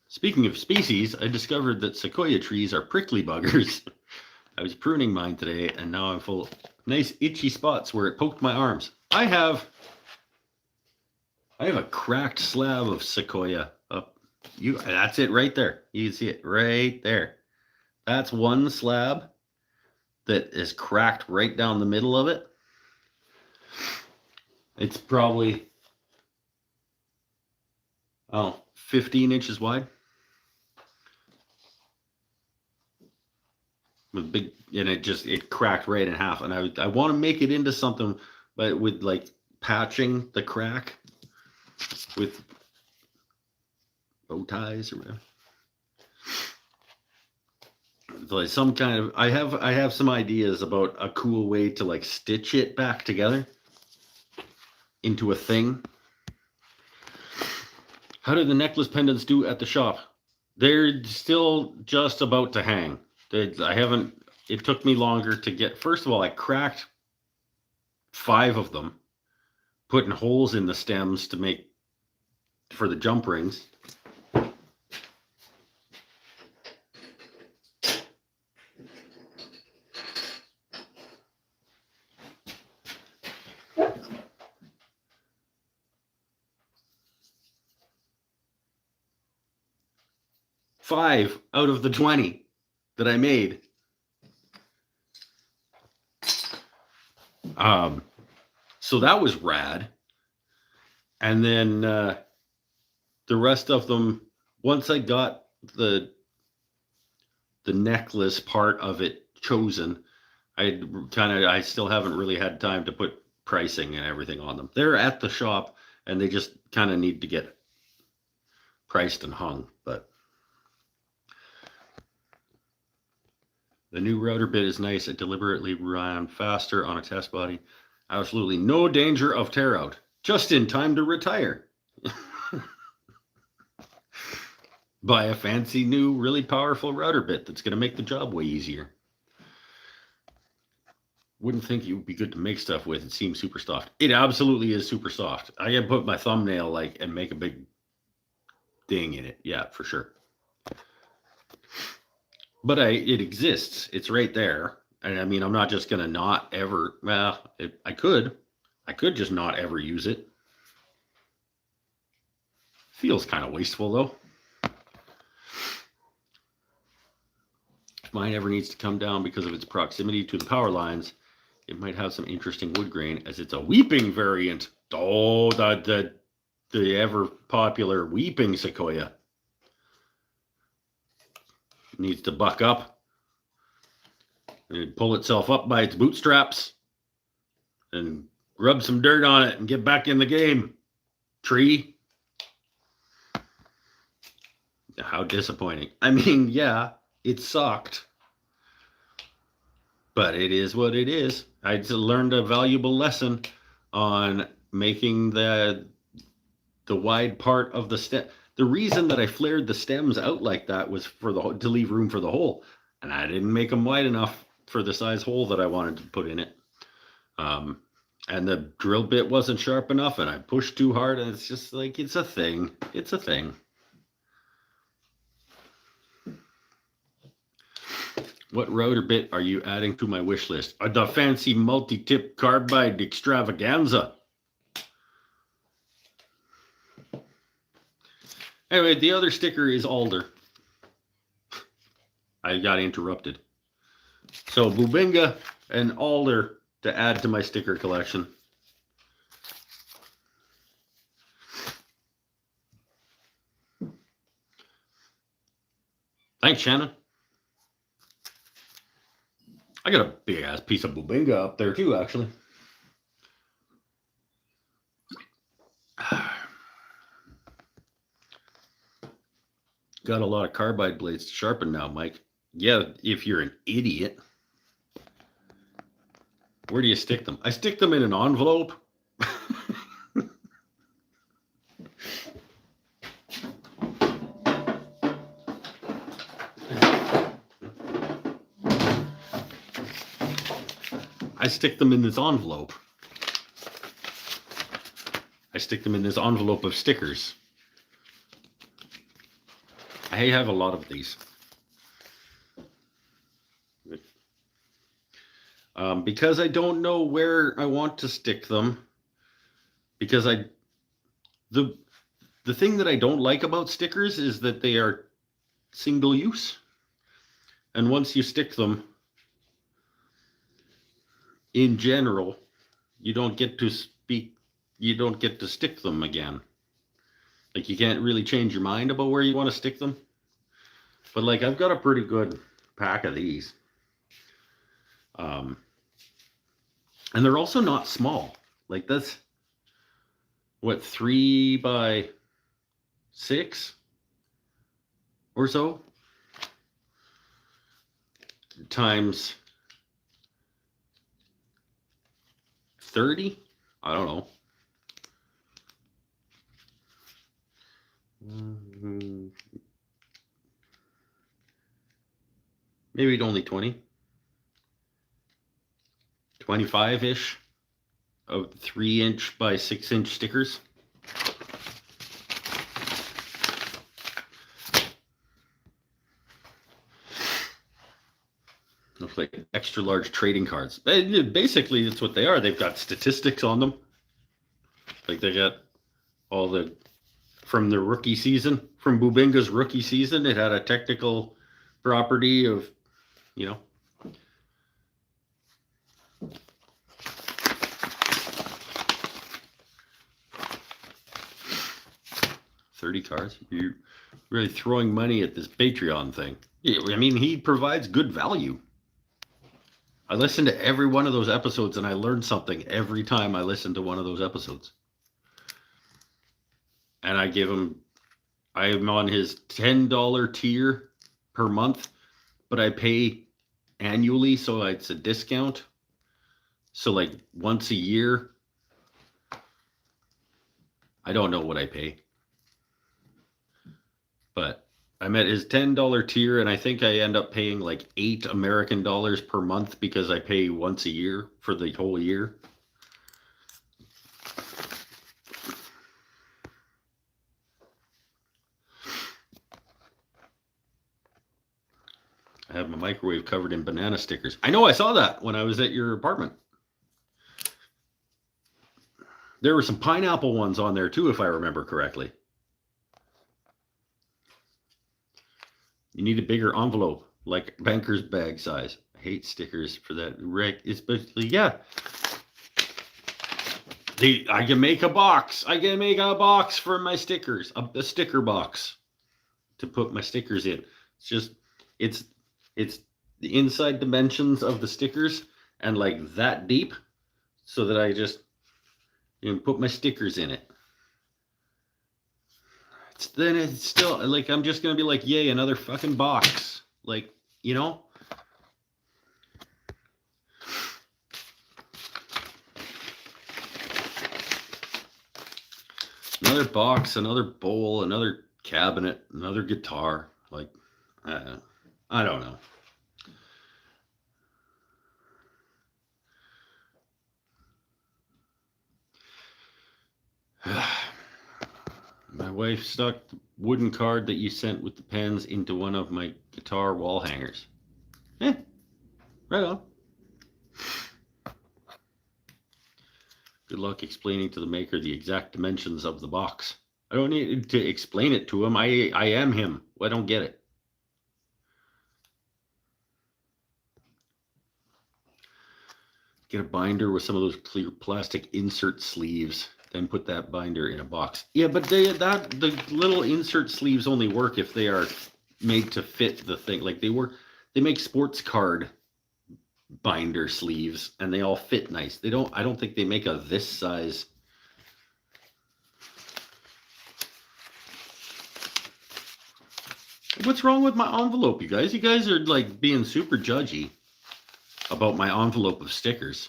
Speaking of species, I discovered that sequoia trees are prickly buggers. I was pruning mine today, and now I'm full of nice itchy spots where it poked my arms. I have a cracked slab of sequoia up. That's it right there. You can see it right there. That's one slab that is cracked right down the middle of it. It's probably 15 inches wide. With big, and it cracked right in half. And I want to make it into something, but with like patching the crack with bow ties or whatever. Like some kind of, I have some ideas about a cool way to like stitch it back together into a thing. How did the necklace pendants do at the shop? They're still just about to hang. I haven't it took me longer to get. First of all, I cracked 5 of them, putting holes in the stems to make for the jump rings. Five out of the 20 that I made. So that was rad. And then the rest of them, once I got the necklace part of it chosen, I still haven't really had time to put pricing and everything on them. They're at the shop and they just kind of need to get priced and hung. But the new router bit is nice. It deliberately ran faster on a test body. Absolutely no danger of tear out. Just in time to retire. Buy a fancy new, really powerful router bit that's going to make the job way easier. Wouldn't think it would be good to make stuff with. It seems super soft. It absolutely is super soft. I can put my thumbnail and make a big thing in it. Yeah, for sure. But it exists. It's right there. And I mean, I'm not just going to not ever. Well, I could just not ever use it. Feels kind of wasteful though. If mine ever needs to come down because of its proximity to the power lines, it might have some interesting wood grain as it's a weeping variant. Oh, the ever popular weeping sequoia. It needs to buck up and pull itself up by its bootstraps and rub some dirt on it and get back in the game. Tree. How disappointing. I mean, yeah, it sucked. But it is what it is. I learned a valuable lesson on making the wide part of the stem. The reason that I flared the stems out like that was to leave room for the hole. And I didn't make them wide enough for the size hole that I wanted to put in it. And the drill bit wasn't sharp enough and I pushed too hard and it's just like, it's a thing. It's a thing. What router bit are you adding to my wish list? The fancy multi-tip carbide extravaganza. Anyway, the other sticker is alder. I got interrupted. So Bubinga and alder to add to my sticker collection. Thanks, Shannon. I got a big ass piece of Bubinga up there too, actually. Got a lot of carbide blades to sharpen now, Mike. Yeah, if you're an idiot. Where do you stick them? I stick them in an envelope. I stick them in this envelope. I stick them in this envelope of stickers. I have a lot of these. Because I don't know where I want to stick them. Because the thing that I don't like about stickers is that they are single use. And once you stick them, in general, you don't get to stick them again. Like you can't really change your mind about where you want to stick them. But like I've got a pretty good pack of these. And they're also not small. Like that's what, 3 by 6 or so times 30. I don't know. Maybe only 20. 25-ish of 3-inch by 6-inch stickers. Looks like extra large trading cards. Basically, that's what they are. They've got statistics on them. Like they got all the from the rookie season, from Bubinga's rookie season. It had a technical property of, 30 cards. You're really throwing money at this Patreon thing. I mean, he provides good value. I listened to every one of those episodes and I learned something every time I listened to one of those episodes. And I am on his $10 tier per month, but I pay annually, so it's a discount. So like once a year, I don't know what I pay. But I'm at his $10 tier, and I think I end up paying like $8 American per month because I pay once a year for the whole year. I have my microwave covered in banana stickers. I know, I saw that when I was at your apartment. There were some pineapple ones on there too, if I remember correctly. You need a bigger envelope, like banker's bag size. I hate stickers for that. Especially, yeah. I can make a box. I can make a box for my stickers. A sticker box to put my stickers in. It's the inside dimensions of the stickers and like that deep, so that I just put my stickers in it. Then it's still like I'm just gonna be like, yay, another fucking box. Like, another box, another bowl, another cabinet, another guitar. Like, I don't know. My wife stuck the wooden card that you sent with the pens into one of my guitar wall hangers. Right on. Good luck explaining to the maker the exact dimensions of the box. I don't need to explain it to him. I am him. I don't get it. Get a binder with some of those clear plastic insert sleeves. Then put that binder in a box. Yeah, but the little insert sleeves only work if they are made to fit the thing. Like they make sports card binder sleeves and they all fit nice. I don't think they make a this size. What's wrong with my envelope, you guys? You guys are like being super judgy about my envelope of stickers.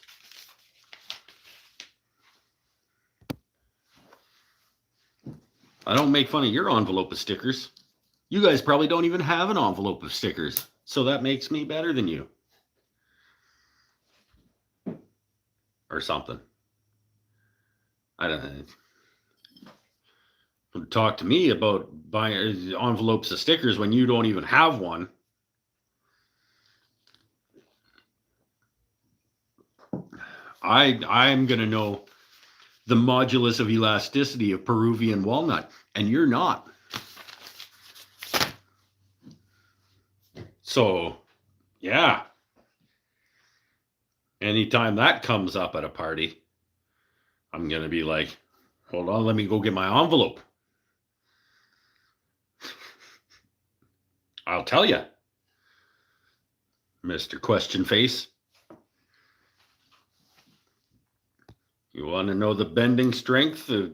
I don't make fun of your envelope of stickers. You guys probably don't even have an envelope of stickers. So that makes me better than you. Or something. I don't know. Don't talk to me about buying envelopes of stickers when you don't even have one. I'm going to know the modulus of elasticity of Peruvian walnut, and you're not. So, yeah. Anytime that comes up at a party, I'm going to be like, hold on, let me go get my envelope. I'll tell you, Mr. Question Face. You want to know the bending strength of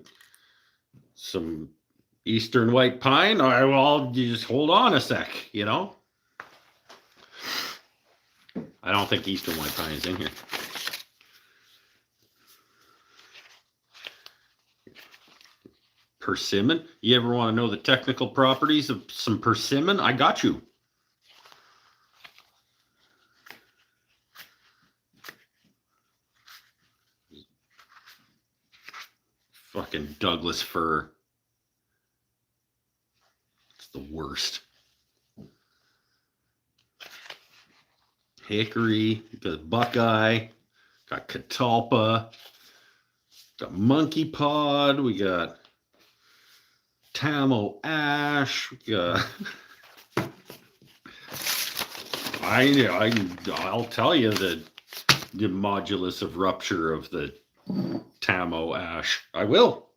some Eastern white pine? Well, you just hold on a sec, I don't think Eastern white pine is in here. Persimmon? You ever want to know the technical properties of some persimmon? I got you. Fucking Douglas fir. It's the worst. Hickory, got buckeye, got catalpa, got monkey pod, we got Tamo ash, we got I'll tell you the modulus of rupture of the Tamo ash. I will.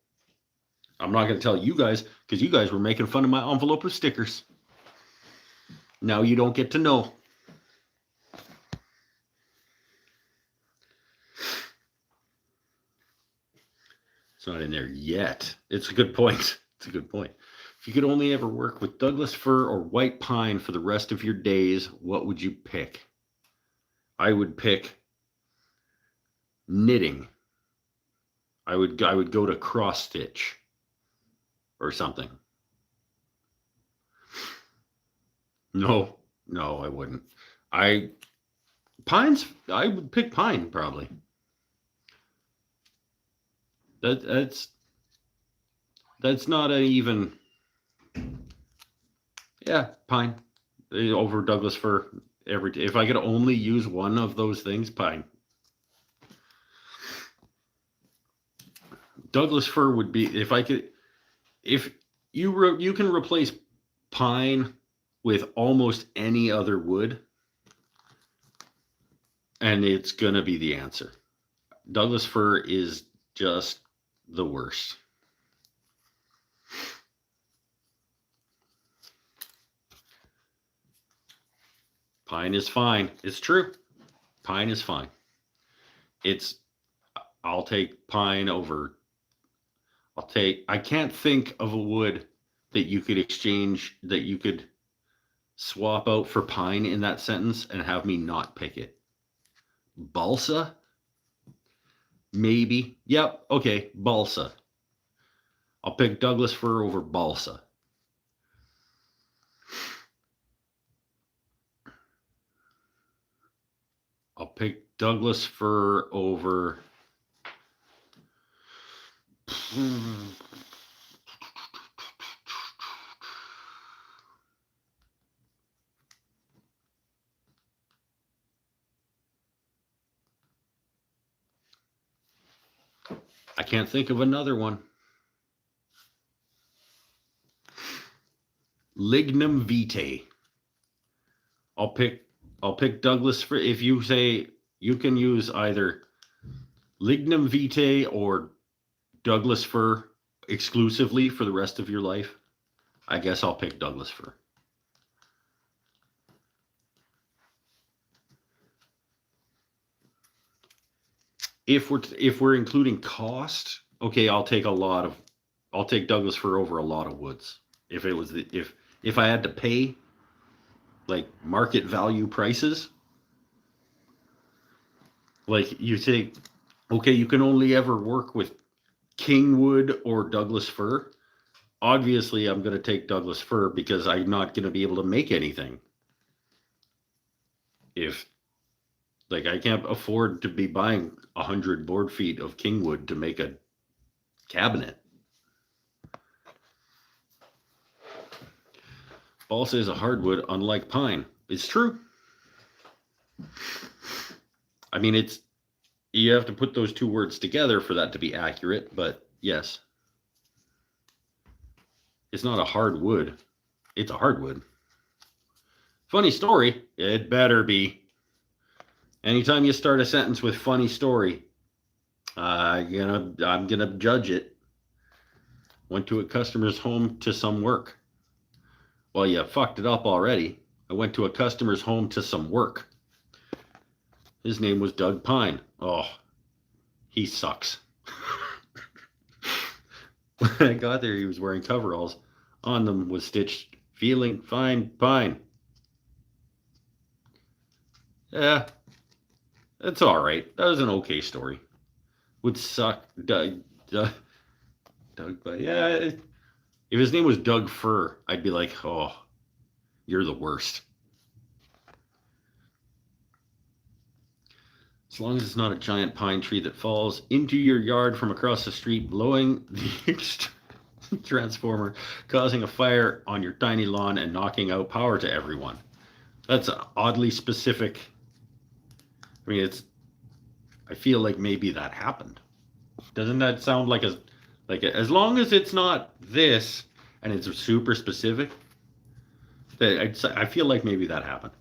I'm not going to tell you guys because you guys were making fun of my envelope of stickers. Now you don't get to know. It's not in there yet. It's a good point. It's a good point. If you could only ever work with Douglas fir or white pine for the rest of your days, what would you pick? I would pick knitting. I would go to cross stitch or something. No, I wouldn't. I would pick pine probably. That's not an even. Yeah, pine over Douglas fir every day. If I could only use one of those things, pine. Douglas fir would be if I could. If you can replace pine with almost any other wood, and it's gonna be the answer. Douglas fir is just the worst. Pine is fine. It's true. Pine is fine. I'll take pine over. I can't think of a wood that you could exchange, that you could swap out for pine in that sentence and have me not pick it. Balsa? Maybe. Yep. Okay. Balsa. I'll pick Douglas fir over balsa. I'll pick Douglas fir over. I can't think of another one. Lignum vitae. I'll pick Douglas fir. If you say you can use either Lignum vitae or Douglas fir exclusively for the rest of your life, I guess I'll pick Douglas fir. If we're including cost, okay, I'll take Douglas fir over a lot of woods. If it was if I had to pay like market value prices, like you say, okay, you can only ever work with Kingwood or Douglas fir. Obviously, I'm going to take Douglas fir because I'm not going to be able to make anything. If like I can't afford to be buying 100 board feet of Kingwood to make a cabinet. Balsa is a hardwood, unlike pine. It's true. I mean, you have to put those two words together for that to be accurate, but yes. It's not a hardwood. It's a hardwood. Funny story. It better be. Anytime you start a sentence with funny story, I'm gonna judge it. Went to a customer's home to some work. Well, you fucked it up already. I went to a customer's home to some work. His name was Doug Pine. Oh, he sucks. When I got there, he was wearing coveralls. On them was stitched, "Feeling fine, Pine." Yeah, that's all right. That was an okay story. Would suck, Doug, but yeah. If his name was Doug Fir, I'd be like, oh, you're the worst. As long as it's not a giant pine tree that falls into your yard from across the street, blowing the transformer, causing a fire on your tiny lawn, and knocking out power to everyone. That's oddly specific. I mean, I feel like maybe that happened. Doesn't that sound like as long as it's not this and it's super specific, I feel like maybe that happened.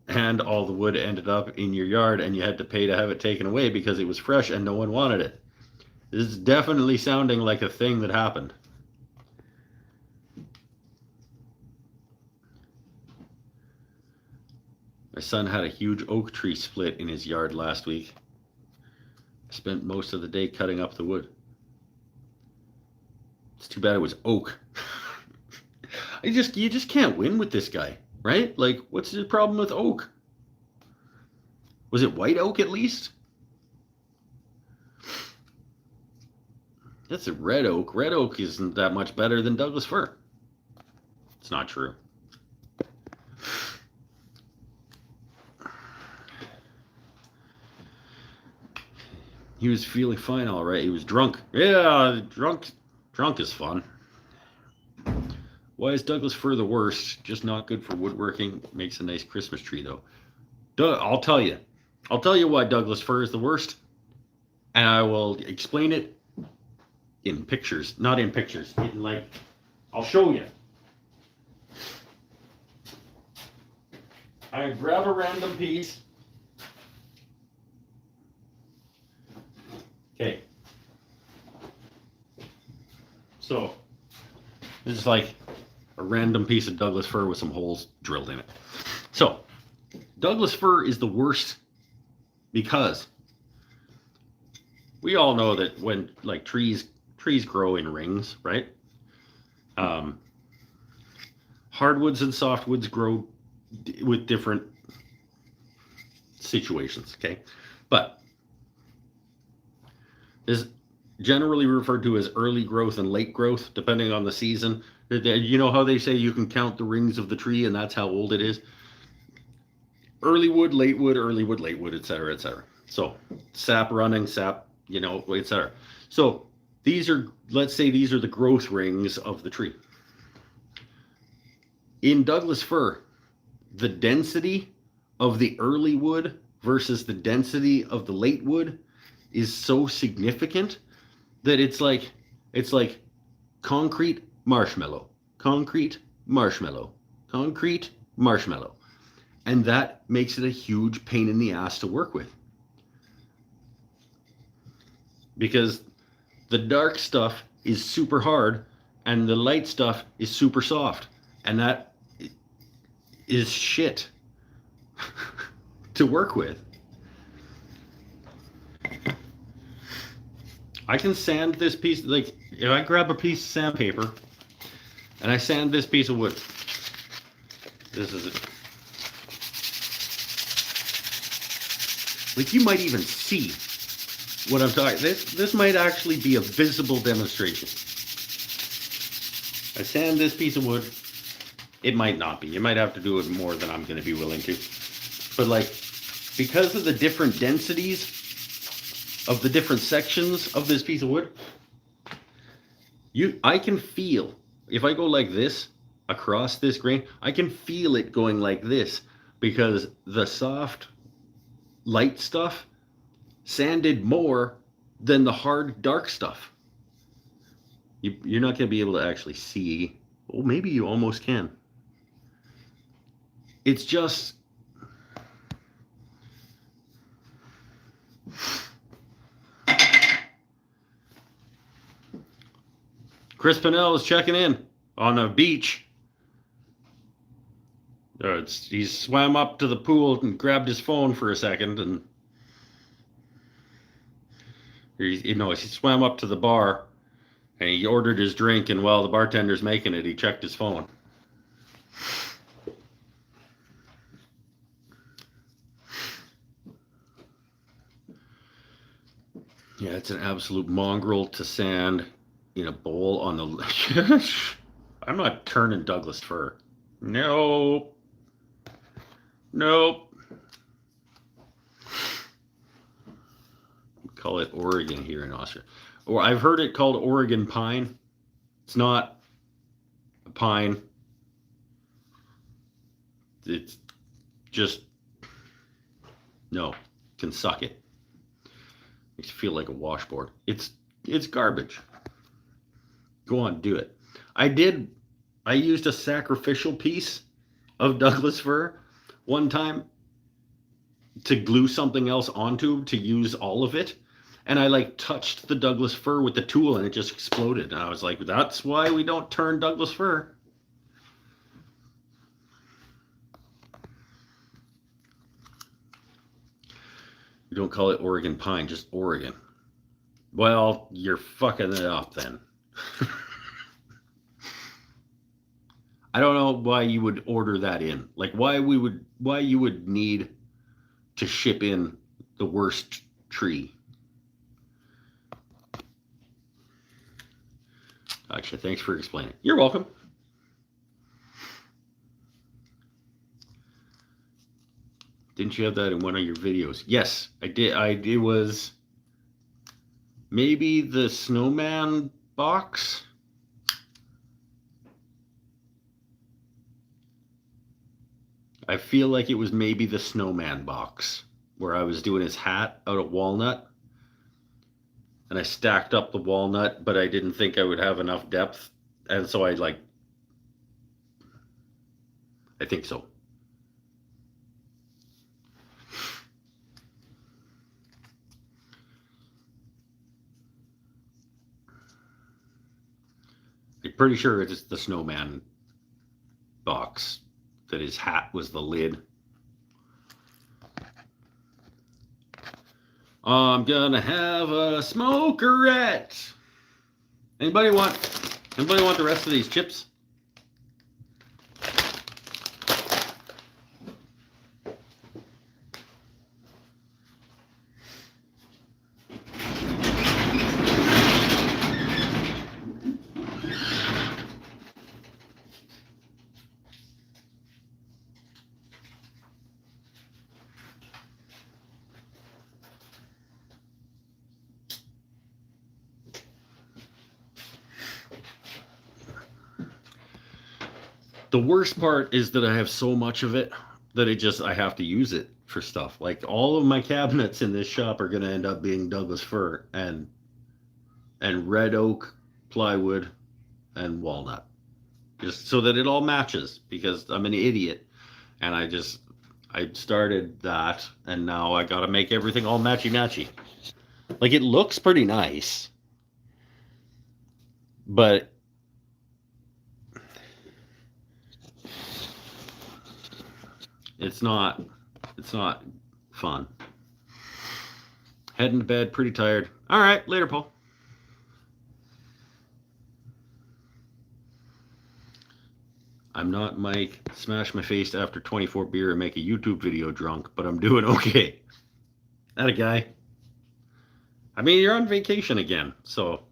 And all the wood ended up in your yard and you had to pay to have it taken away because it was fresh and no one wanted it. This is definitely sounding like a thing that happened. My son had a huge oak tree split in his yard last week. I spent most of the day cutting up the wood. It's too bad it was oak. You just can't win with this guy, right? Like, what's the problem with oak? Was it white oak at least? That's a red oak. Red oak isn't that much better than Douglas fir. It's not true. He was feeling fine, all right. He was drunk. Yeah, drunk is fun. Why is Douglas fir the worst? Just not good for woodworking. Makes a nice Christmas tree, though. I'll tell you. I'll tell you why Douglas fir is the worst. And I will explain it in pictures. Not in pictures. I'll show you. I grab a random piece. Okay. So, this is like a random piece of Douglas fir with some holes drilled in it. So, Douglas fir is the worst because we all know that when trees grow in rings, right? Hardwoods and softwoods grow with different situations, okay? But is generally referred to as early growth and late growth, depending on the season. You know how they say you can count the rings of the tree, and that's how old it is? Early wood, late wood, etc., etc. So sap running, sap, etc. So let's say these are the growth rings of the tree. In Douglas fir, the density of the early wood versus the density of the late wood is so significant that it's like concrete marshmallow, concrete marshmallow, concrete marshmallow. And that makes it a huge pain in the ass to work with. Because the dark stuff is super hard and the light stuff is super soft. And that is shit to work with. I can sand this piece, if I grab a piece of sandpaper and I sand this piece of wood, this is it. You might even see what I'm talking. This might actually be a visible demonstration. I sand this piece of wood. It might not be. You might have to do it more than I'm going to be willing to. But because of the different densities of the different sections of this piece of wood, I can feel, if I go like this across this grain, I can feel it going like this because the soft light stuff sanded more than the hard dark stuff. You're not going to be able to actually see. Well, maybe you almost can. It's just Chris Pinnell is checking in on a beach. He swam up to the pool and grabbed his phone for a second, and he swam up to the bar and he ordered his drink, and while the bartender's making it, he checked his phone. Yeah, it's an absolute mongrel to sand in a bowl on the... I'm not turning Douglas fir. No. Nope. We call it Oregon here in Austria. Or I've heard it called Oregon pine. It's not a pine. It's just, no, can suck it. Makes you feel like a washboard. It's garbage. Go on, do it. I used a sacrificial piece of Douglas fir one time to glue something else onto to use all of it. And I like touched the Douglas fir with the tool and it just exploded. And I was like, that's why we don't turn Douglas fir. We don't call it Oregon pine, just Oregon. Well, you're fucking it up then. I don't know why you would order that in. Like why you would need to ship in the worst tree. Gotcha. Thanks for explaining. You're welcome. Didn't you have that in one of your videos? Yes, I did. It was maybe the snowman box. I feel like it was maybe the snowman box where I was doing his hat out of walnut. And I stacked up the walnut, but I didn't think I would have enough depth. And so I think so. I'm pretty sure it's the snowman box, that his hat was the lid. I'm gonna have a smokerette. Anybody want the rest of these chips? The worst part is that I have so much of it that I have to use it for stuff. Like all of my cabinets in this shop are going to end up being Douglas fir and red oak plywood and walnut, just so that it all matches, because I'm an idiot and I started that and now I got to make everything all matchy. Like it looks pretty nice, but it's not fun. Heading to bed, pretty tired. All right, later, Paul. I'm not Mike, smash my face after 24 beer and make a YouTube video drunk, but I'm doing okay. That a guy. I mean, you're on vacation again, so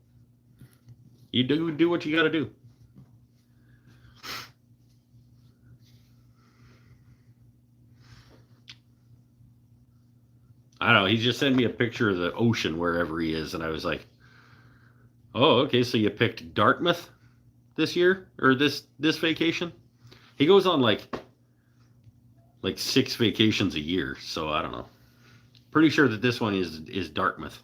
you do what you got to do. I don't know. He just sent me a picture of the ocean wherever he is, and I was like, "Oh, okay. So you picked Dartmouth this year or this vacation?" He goes on like 6 vacations a year, so I don't know. Pretty sure that this one is Dartmouth.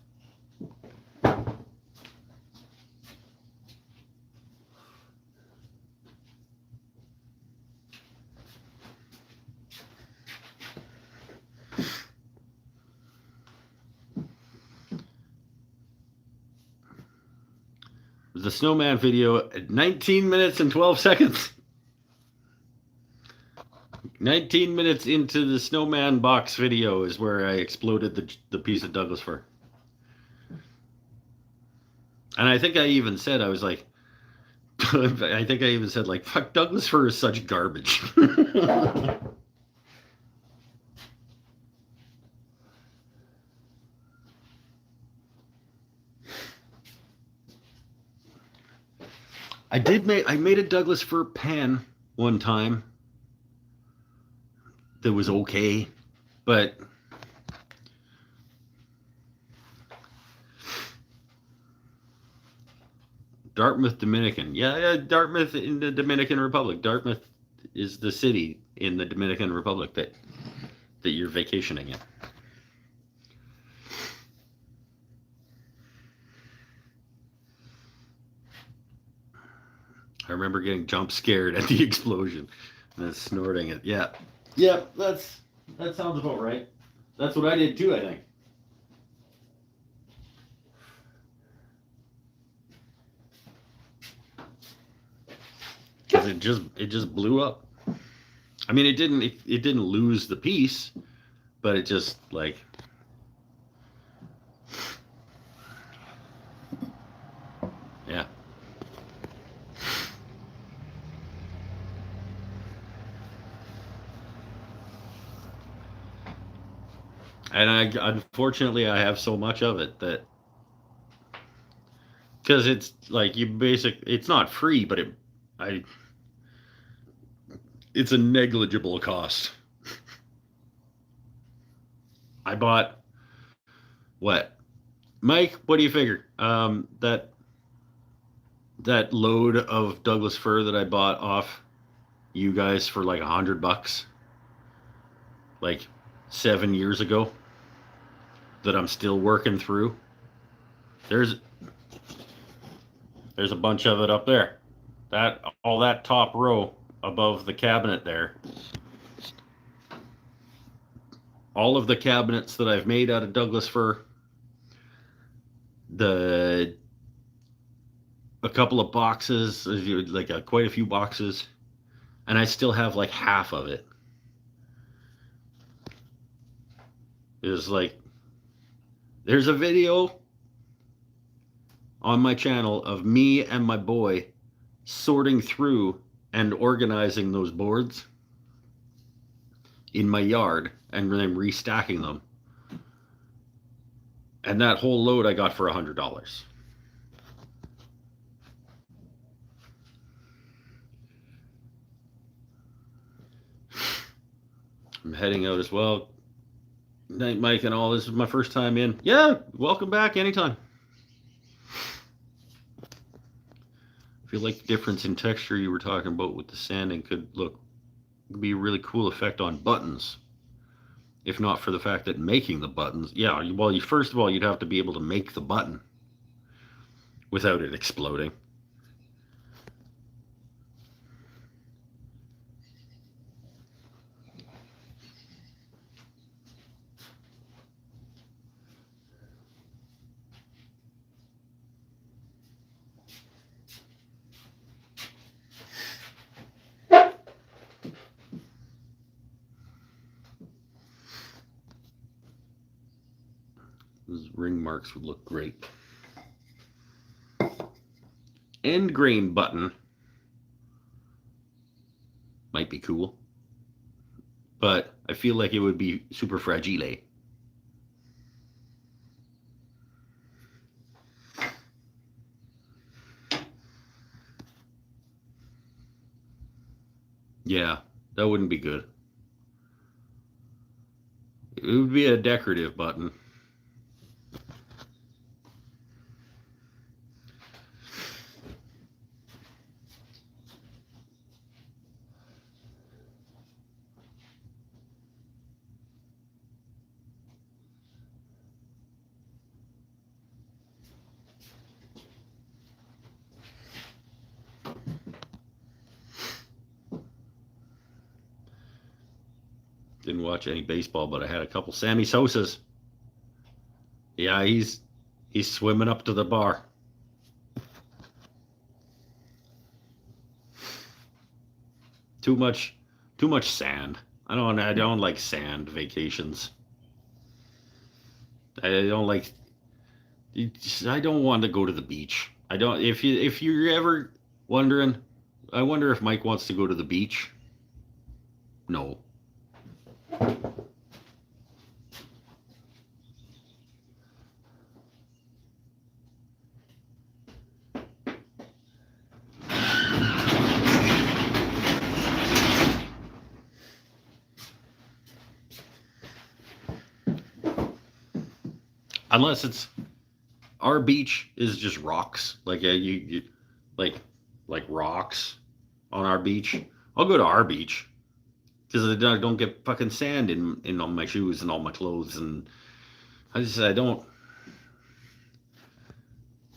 The snowman video at 19 minutes and 12 seconds. 19 minutes into the snowman box video is where I exploded the piece of Douglas fir. And I think I even said, I was like, I think I even said, like, fuck, Douglas fir is such garbage. I made a Douglas fir pen one time that was okay, but Dartmouth, Dominican. Yeah, Dartmouth in the Dominican Republic. Dartmouth is the city in the Dominican Republic that you're vacationing in. I remember getting jump scared at the explosion and then snorting it. Yeah. Yeah, that sounds about right. That's what I did too, I think. Because it just blew up. I mean, it didn't lose the piece, but it just like, yeah. And unfortunately I have so much of it that, because it's like it's not free, but it's a negligible cost. I bought what, Mike? What do you figure? That load of Douglas fir that I bought off you guys for like $100, like 7 years ago, that I'm still working through. There's a bunch of it up there. All that top row above the cabinet there. All of the cabinets that I've made out of Douglas fir, a couple of boxes, like quite a few boxes, and I still have like half of it. It's like, there's a video on my channel of me and my boy sorting through and organizing those boards in my yard and then restacking them. And that whole load I got for $100. I'm heading out as well. Night, Mike, and all. This is my first time in. Yeah, welcome back anytime. I feel like the difference in texture you were talking about with the sanding could be a really cool effect on buttons. If not for the fact that making the buttons, yeah, well, first of all, you'd have to be able to make the button without it exploding. Those ring marks would look great. End grain button might be cool, but I feel like it would be super fragile. Yeah, that wouldn't be good. It would be a decorative button. Didn't watch any baseball, but I had a couple Sammy Sosas. Yeah, he's swimming up to the bar. Too much sand. I don't like sand vacations. I don't want to go to the beach. I don't. If you're ever wondering, I wonder if Mike wants to go to the beach. No. Unless it's our beach is just rocks, like you like like rocks on our beach. I'll go to our beach because I don't get fucking sand in all my shoes and all my clothes, and I don't.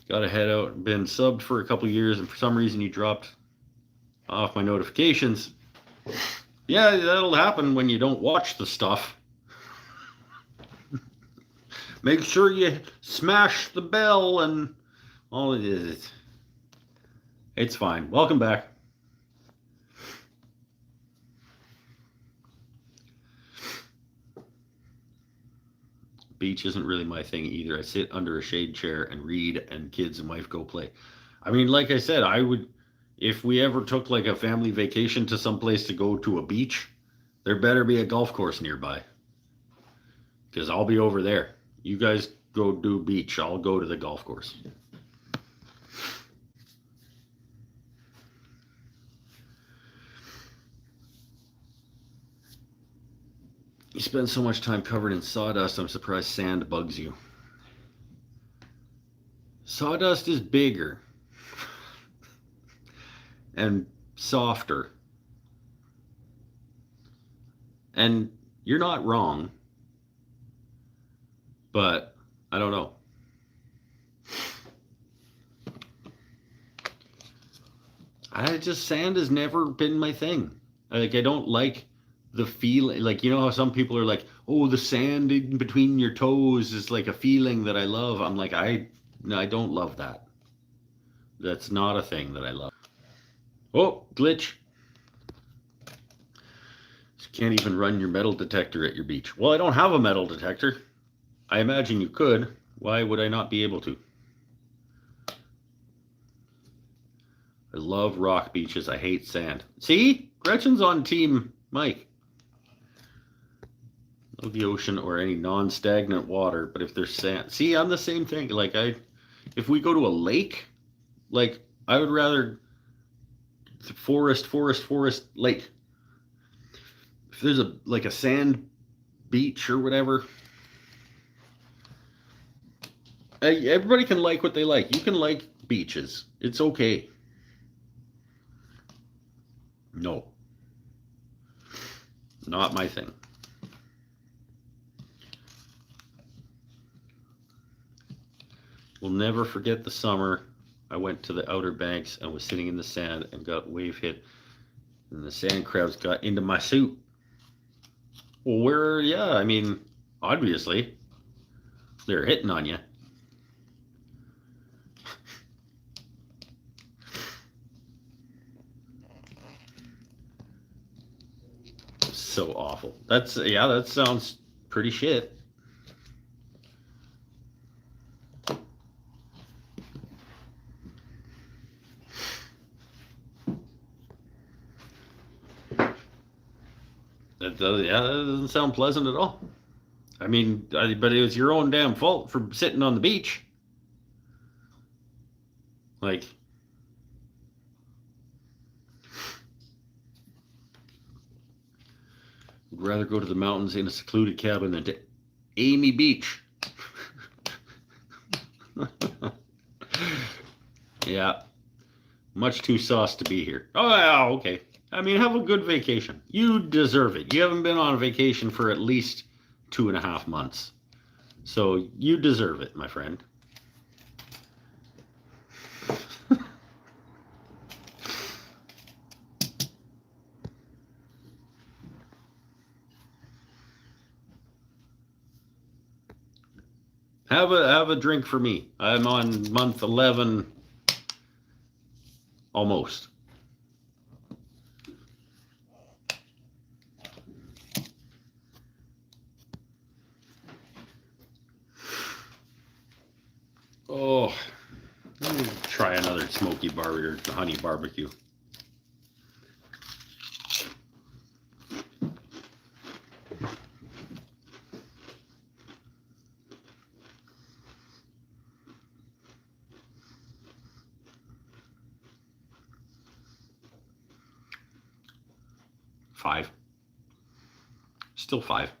Got to head out. Been subbed for a couple years, and for some reason you dropped off my notifications. Yeah, that'll happen when you don't watch the stuff. Make sure you smash the bell and all it is. It's fine. Welcome back. Beach isn't really my thing either. I sit under a shade chair and read, and kids and wife go play. I mean, like I said, I would, if we ever took like a family vacation to some place to go to a beach, there better be a golf course nearby. Because I'll be over there. You guys go do beach. I'll go to the golf course. You spend so much time covered in sawdust, I'm surprised sand bugs you. Sawdust is bigger and softer. And you're not wrong, but I don't know. Sand has never been my thing. Like, I don't like the feeling, like, you know how some people are like, oh, the sand in between your toes is like a feeling that I love. I'm like, I don't love that. That's not a thing that I love. Oh, glitch. You can't even run your metal detector at your beach. Well, I don't have a metal detector. I imagine you could. Why would I not be able to? I love rock beaches. I hate sand. See? Gretchen's on team Mike. Love the ocean or any non-stagnant water, but if there's sand. See, I'm the same thing. Like, if we go to a lake, like, I would rather forest, lake. If there's a sand beach or whatever, everybody can like what they like. You can like beaches. It's okay. No. Not my thing. We'll never forget the summer I went to the Outer Banks and was sitting in the sand and got wave hit, and the sand crabs got into my suit. Well, yeah, I mean, obviously, they're hitting on you. So awful. That sounds pretty shit. That doesn't sound pleasant at all. I mean, but it was your own damn fault for sitting on the beach. Like, I'd rather go to the mountains in a secluded cabin than to Amy Beach. Yeah, much too sauce to be here. Oh, yeah, okay. I mean, have a good vacation. You deserve it. You haven't been on a vacation for at least 2.5 months. So you deserve it, my friend. Have a drink for me. I'm on month 11 almost. Oh, let me try another smoky barbecue, honey barbecue. Five. Still 5.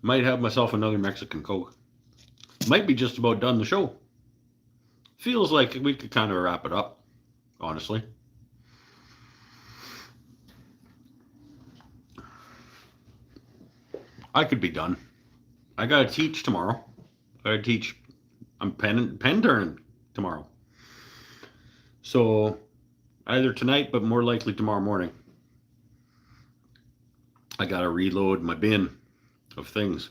Might have myself another Mexican Coke. Might be just about done the show. Feels like we could kind of wrap it up, honestly. I could be done. I gotta teach tomorrow. I'm pen turning tomorrow. So either tonight, but more likely tomorrow morning. I gotta reload my bin of things.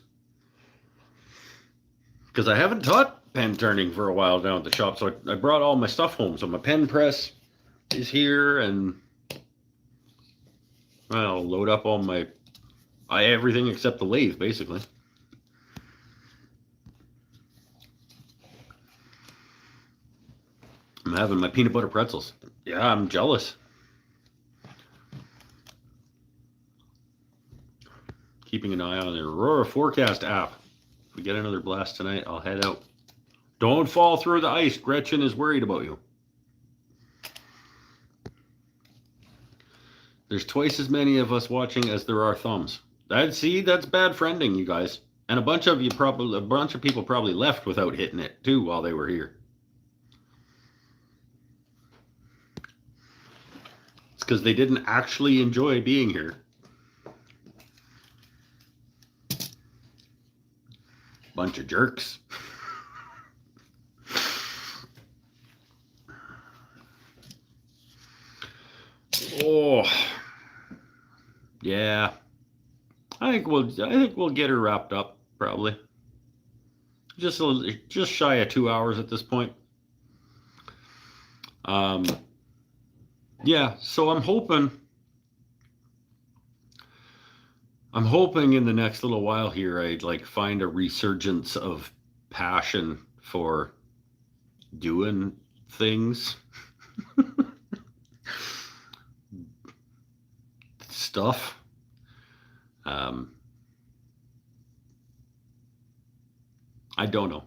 Because I haven't taught pen turning for a while down at the shop, so I brought all my stuff home. So my pen press is here, and I'll load up all my everything except the lathe, basically. I'm having my peanut butter pretzels. Yeah, I'm jealous. Keeping an eye on the Aurora Forecast app. If we get another blast tonight, I'll head out. Don't fall through the ice. Gretchen is worried about you. There's twice as many of us watching as there are thumbs. That's bad friending, you guys. And a bunch of people probably left without hitting it too while they were here. It's because they didn't actually enjoy being here. Bunch of jerks. Oh, yeah. I think we'll get her wrapped up probably. Just shy of 2 hours at this point. Yeah. So I'm hoping in the next little while here, I'd like find a resurgence of passion for doing things. Stuff. I don't know.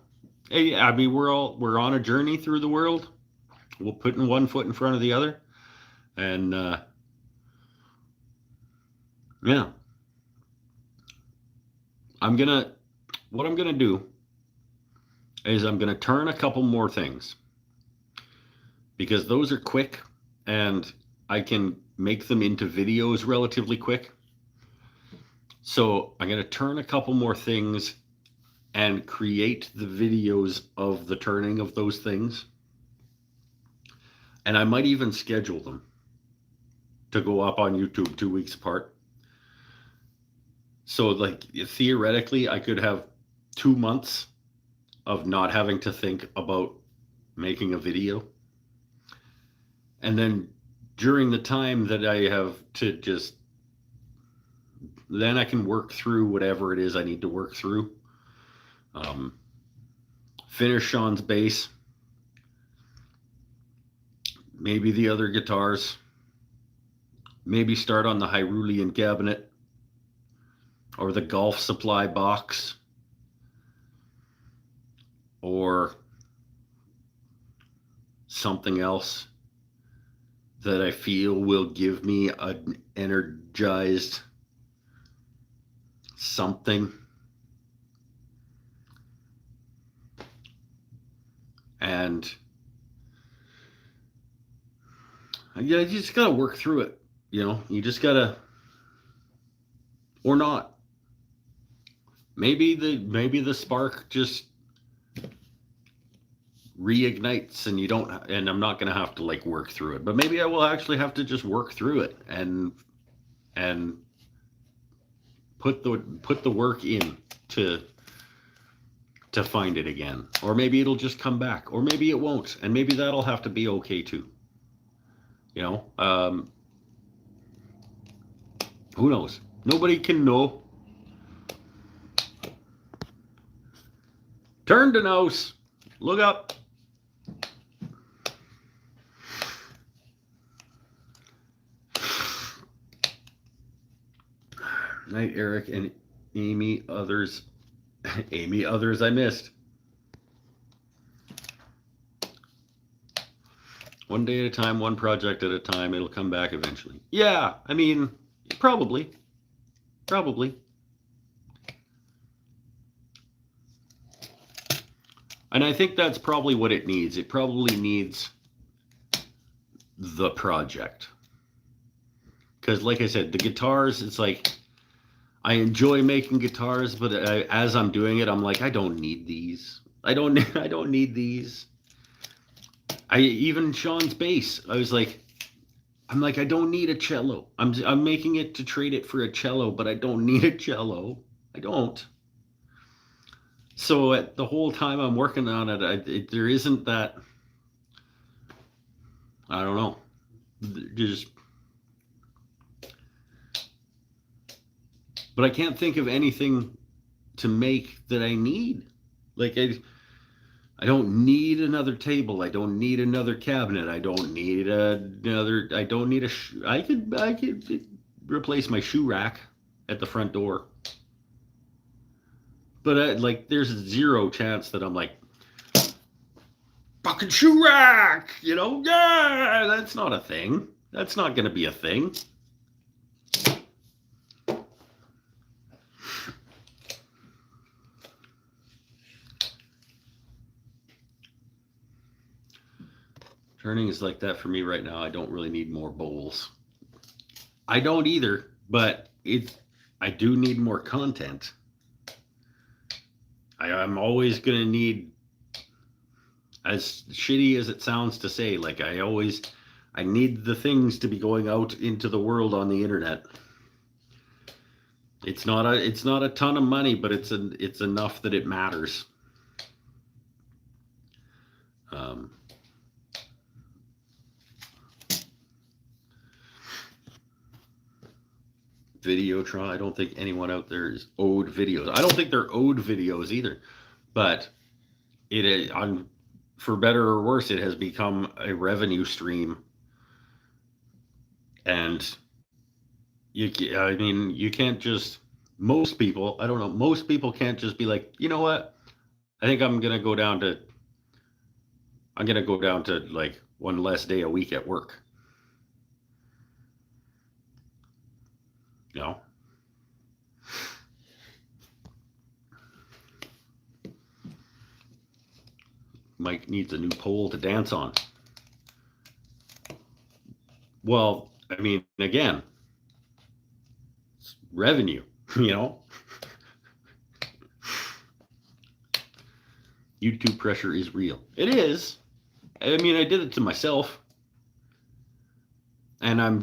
Hey, I mean, we're on a journey through the world. We're putting one foot in front of the other, and yeah. What I'm gonna do is I'm gonna turn a couple more things, because those are quick and I can make them into videos relatively quick. So I'm gonna turn a couple more things and create the videos of the turning of those things. And I might even schedule them to go up on YouTube 2 weeks apart. So like theoretically, I could have 2 months of not having to think about making a video. And then during the time that I have to then I can work through whatever it is I need to work through. Finish Sean's bass. Maybe the other guitars. Maybe start on the Hyrulean cabinet. Or the golf supply box. Or something else that I feel will give me an energized something. And yeah, you just gotta work through it. You just gotta, or not. Maybe the spark just reignites and you don't, and I'm not gonna have to like work through it, but maybe I will actually have to just work through it and put the work in to find it again. Or maybe it'll just come back, or maybe it won't, and maybe that'll have to be okay too. Who knows? Nobody can know. Turn to nose. Look up. Night, Eric and Amy. Others I missed. One day at a time, one project at a time. It'll come back eventually. Yeah, I mean, probably. And I think that's probably what it needs. It probably needs the project. Because like I said, the guitars, it's like, I enjoy making guitars, but as I'm doing it, I'm like, I don't need these. I don't need these. Even Sean's bass, I'm like, I don't need a cello. I'm making it to trade it for a cello, but I don't need a cello. I don't. So the whole time I'm working on it, there isn't that. I don't know. Just, but I can't think of anything to make that I need. Like I don't need another table. I don't need another cabinet. I don't need another. I don't need a. I could replace my shoe rack at the front door. But like, there's zero chance that I'm like, fucking shoe rack. Yeah, that's not a thing. That's not going to be a thing. Turning is like that for me right now. I don't really need more bowls. I don't either, but I do need more content. I'm always going to need, as shitty as it sounds to say, like I need the things to be going out into the world on the internet. It's not a ton of money, but it's enough that it matters. Videotron, I don't think anyone out there is owed videos. I don't think they're owed videos either, but for better or worse, it has become a revenue stream. And you can't just, most people, I don't know, most people can't just be like, you know what? I think I'm going to go down to like one less day a week at work. Mike needs a new pole to dance on. Well, again, it's revenue, YouTube pressure is real. It is. I did it to myself, and I'm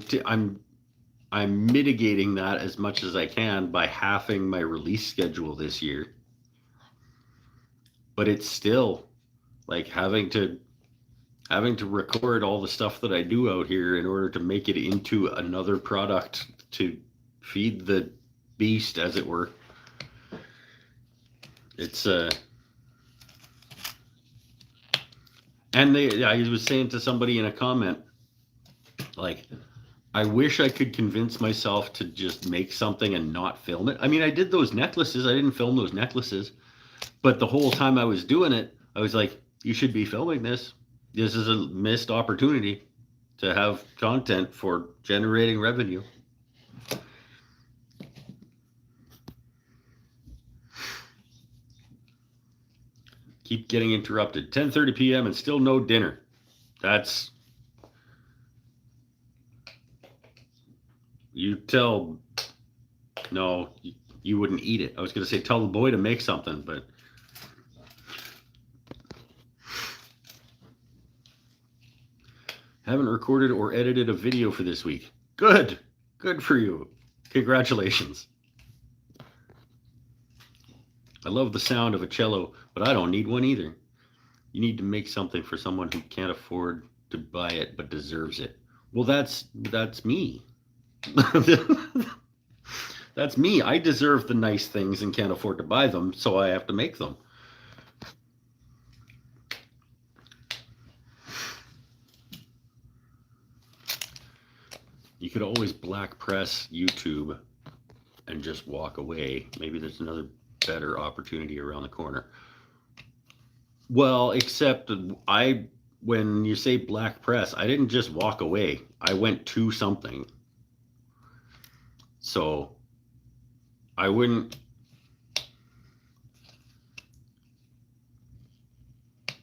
mitigating that as much as I can by halving my release schedule this year. But it's still like having to record all the stuff that I do out here in order to make it into another product to feed the beast, as it were. It's and I was saying to somebody in a comment, like, I wish I could convince myself to just make something and not film it. I did those necklaces. I didn't film those necklaces, but the whole time I was doing it, I was like, you should be filming this. This is a missed opportunity to have content for generating revenue. Keep getting interrupted. 10:30 p.m. and still no dinner. That's... You tell... No, you wouldn't eat it. I was going to say tell the boy to make something, but... Haven't recorded or edited a video for this week. Good. Good for you. Congratulations. I love the sound of a cello, but I don't need one either. You need to make something for someone who can't afford to buy it but deserves it. Well, that's me. That's me. I deserve the nice things and can't afford to buy them, so I have to make them. You could always black press YouTube and just walk away. Maybe there's another better opportunity around the corner. Well, except when you say black press, I didn't just walk away. I went to something. So I wouldn't...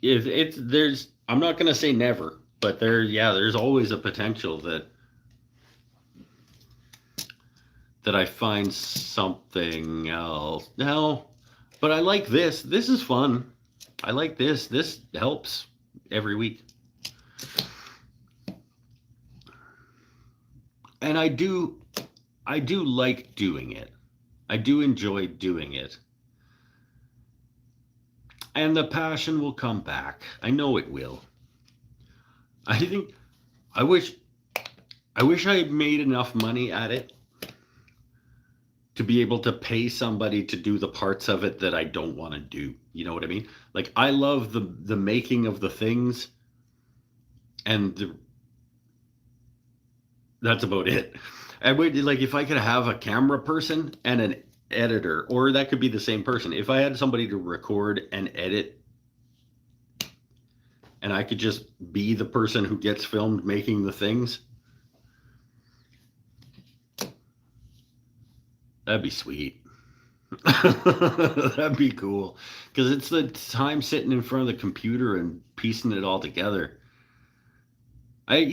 if it's there's I'm not gonna say never, but there's always a potential that I find something else. No, but I like this. This is fun. I like this. This helps every week. And I do like doing it. I do enjoy doing it. And the passion will come back. I know it will. I think I wish I made enough money at it to be able to pay somebody to do the parts of it that I don't want to do. You know what I mean? Like, I love the making of the things, and that's about it. I would like if I could have a camera person and an editor, or that could be the same person. If I had somebody to record and edit, and I could just be the person who gets filmed making the things, that'd be sweet. That'd be cool. Because it's the time sitting in front of the computer and piecing it all together. I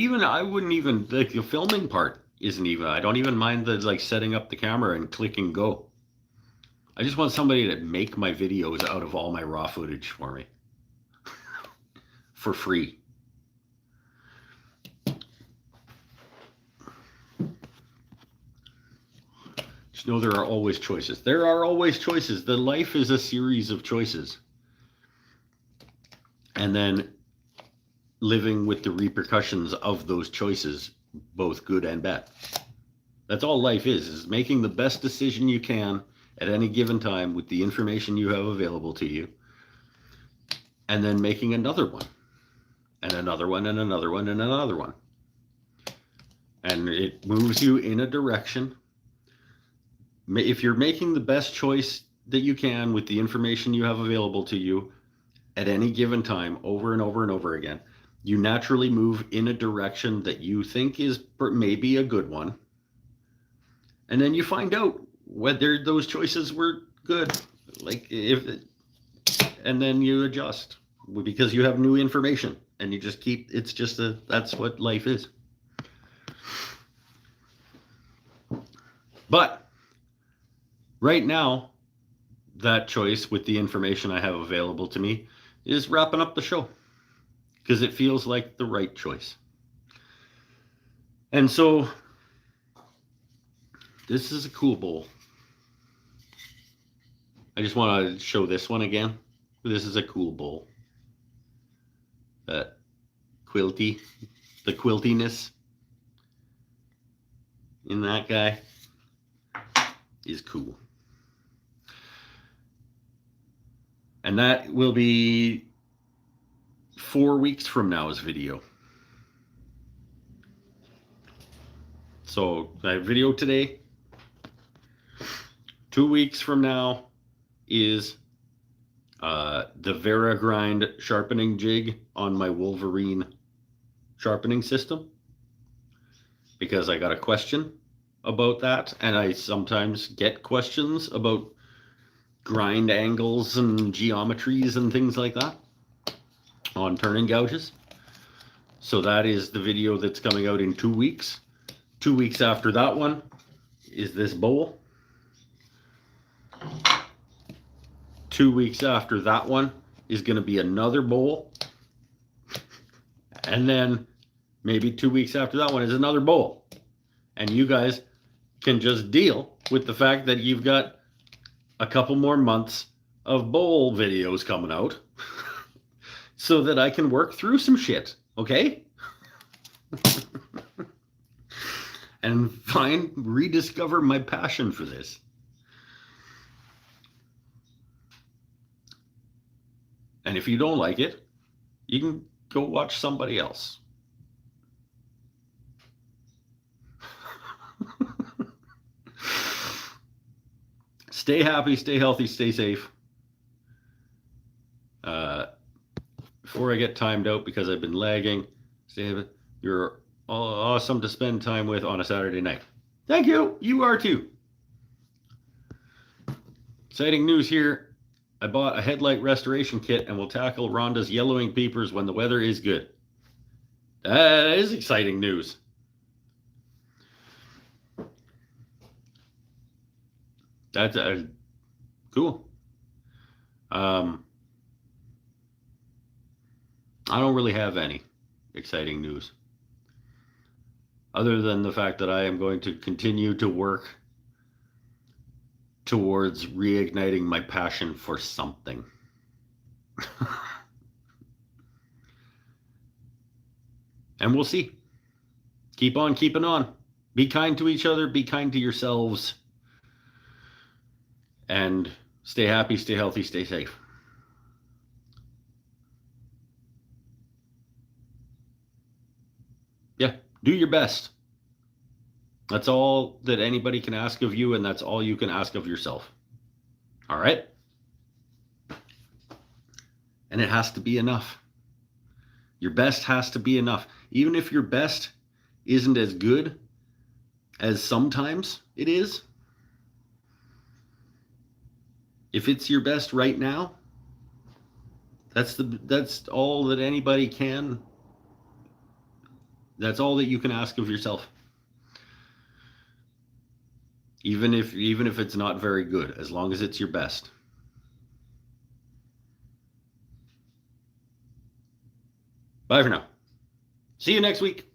wouldn't even, like, the filming part isn't even, I don't even mind the, like, setting up the camera and clicking go. I just want somebody to make my videos out of all my raw footage for me. For free. Just know there are always choices. There are always choices. The life is a series of choices. And then living with the repercussions of those choices, both good and bad. That's all life is making the best decision you can at any given time with the information you have available to you, and then making another one, and another one, and another one, and another one. And it moves you in a direction. If you're making the best choice that you can with the information you have available to you at any given time, over and over and over again, you naturally move in a direction that you think is maybe a good one. And then you find out whether those choices were good. And then you adjust because you have new information, and you just keep, that's what life is. But right now, that choice with the information I have available to me is wrapping up the show, because it feels like the right choice. And so this is a cool bowl. I just want to show this one again. This is a cool bowl. That the quiltiness in that guy is cool. And that will be 4 weeks from now's video. So I video today. 2 weeks from now is the Veragrind sharpening jig on my Wolverine sharpening system, because I got a question about that, and I sometimes get questions about grind angles and geometries and things like that on turning gouges. So that is the video that's coming out in 2 weeks. 2 weeks after that one is this bowl. 2 weeks after that one is going to be another bowl. And then maybe 2 weeks after that one is another bowl. And you guys can just deal with the fact that you've got a couple more months of bowl videos coming out so that I can work through some shit, okay? And rediscover my passion for this. And if you don't like it, you can go watch somebody else. Stay happy, stay healthy, stay safe. Before I get timed out because I've been lagging, you're awesome to spend time with on a Saturday night. Thank you. You are too. Exciting news here. I bought a headlight restoration kit and will tackle Rhonda's yellowing peepers when the weather is good. That is exciting news. That's cool. I don't really have any exciting news other than the fact that I am going to continue to work towards reigniting my passion for something. And we'll see. Keep on keeping on. Be kind to each other. Be kind to yourselves. And stay happy, stay healthy, stay safe. Yeah, do your best. That's all that anybody can ask of you, and that's all you can ask of yourself. All right? And it has to be enough. Your best has to be enough. Even if your best isn't as good as sometimes it is, if it's your best right now, that's all that anybody can. That's all that you can ask of yourself. Even if it's not very good, as long as it's your best. Bye for now. See you next week.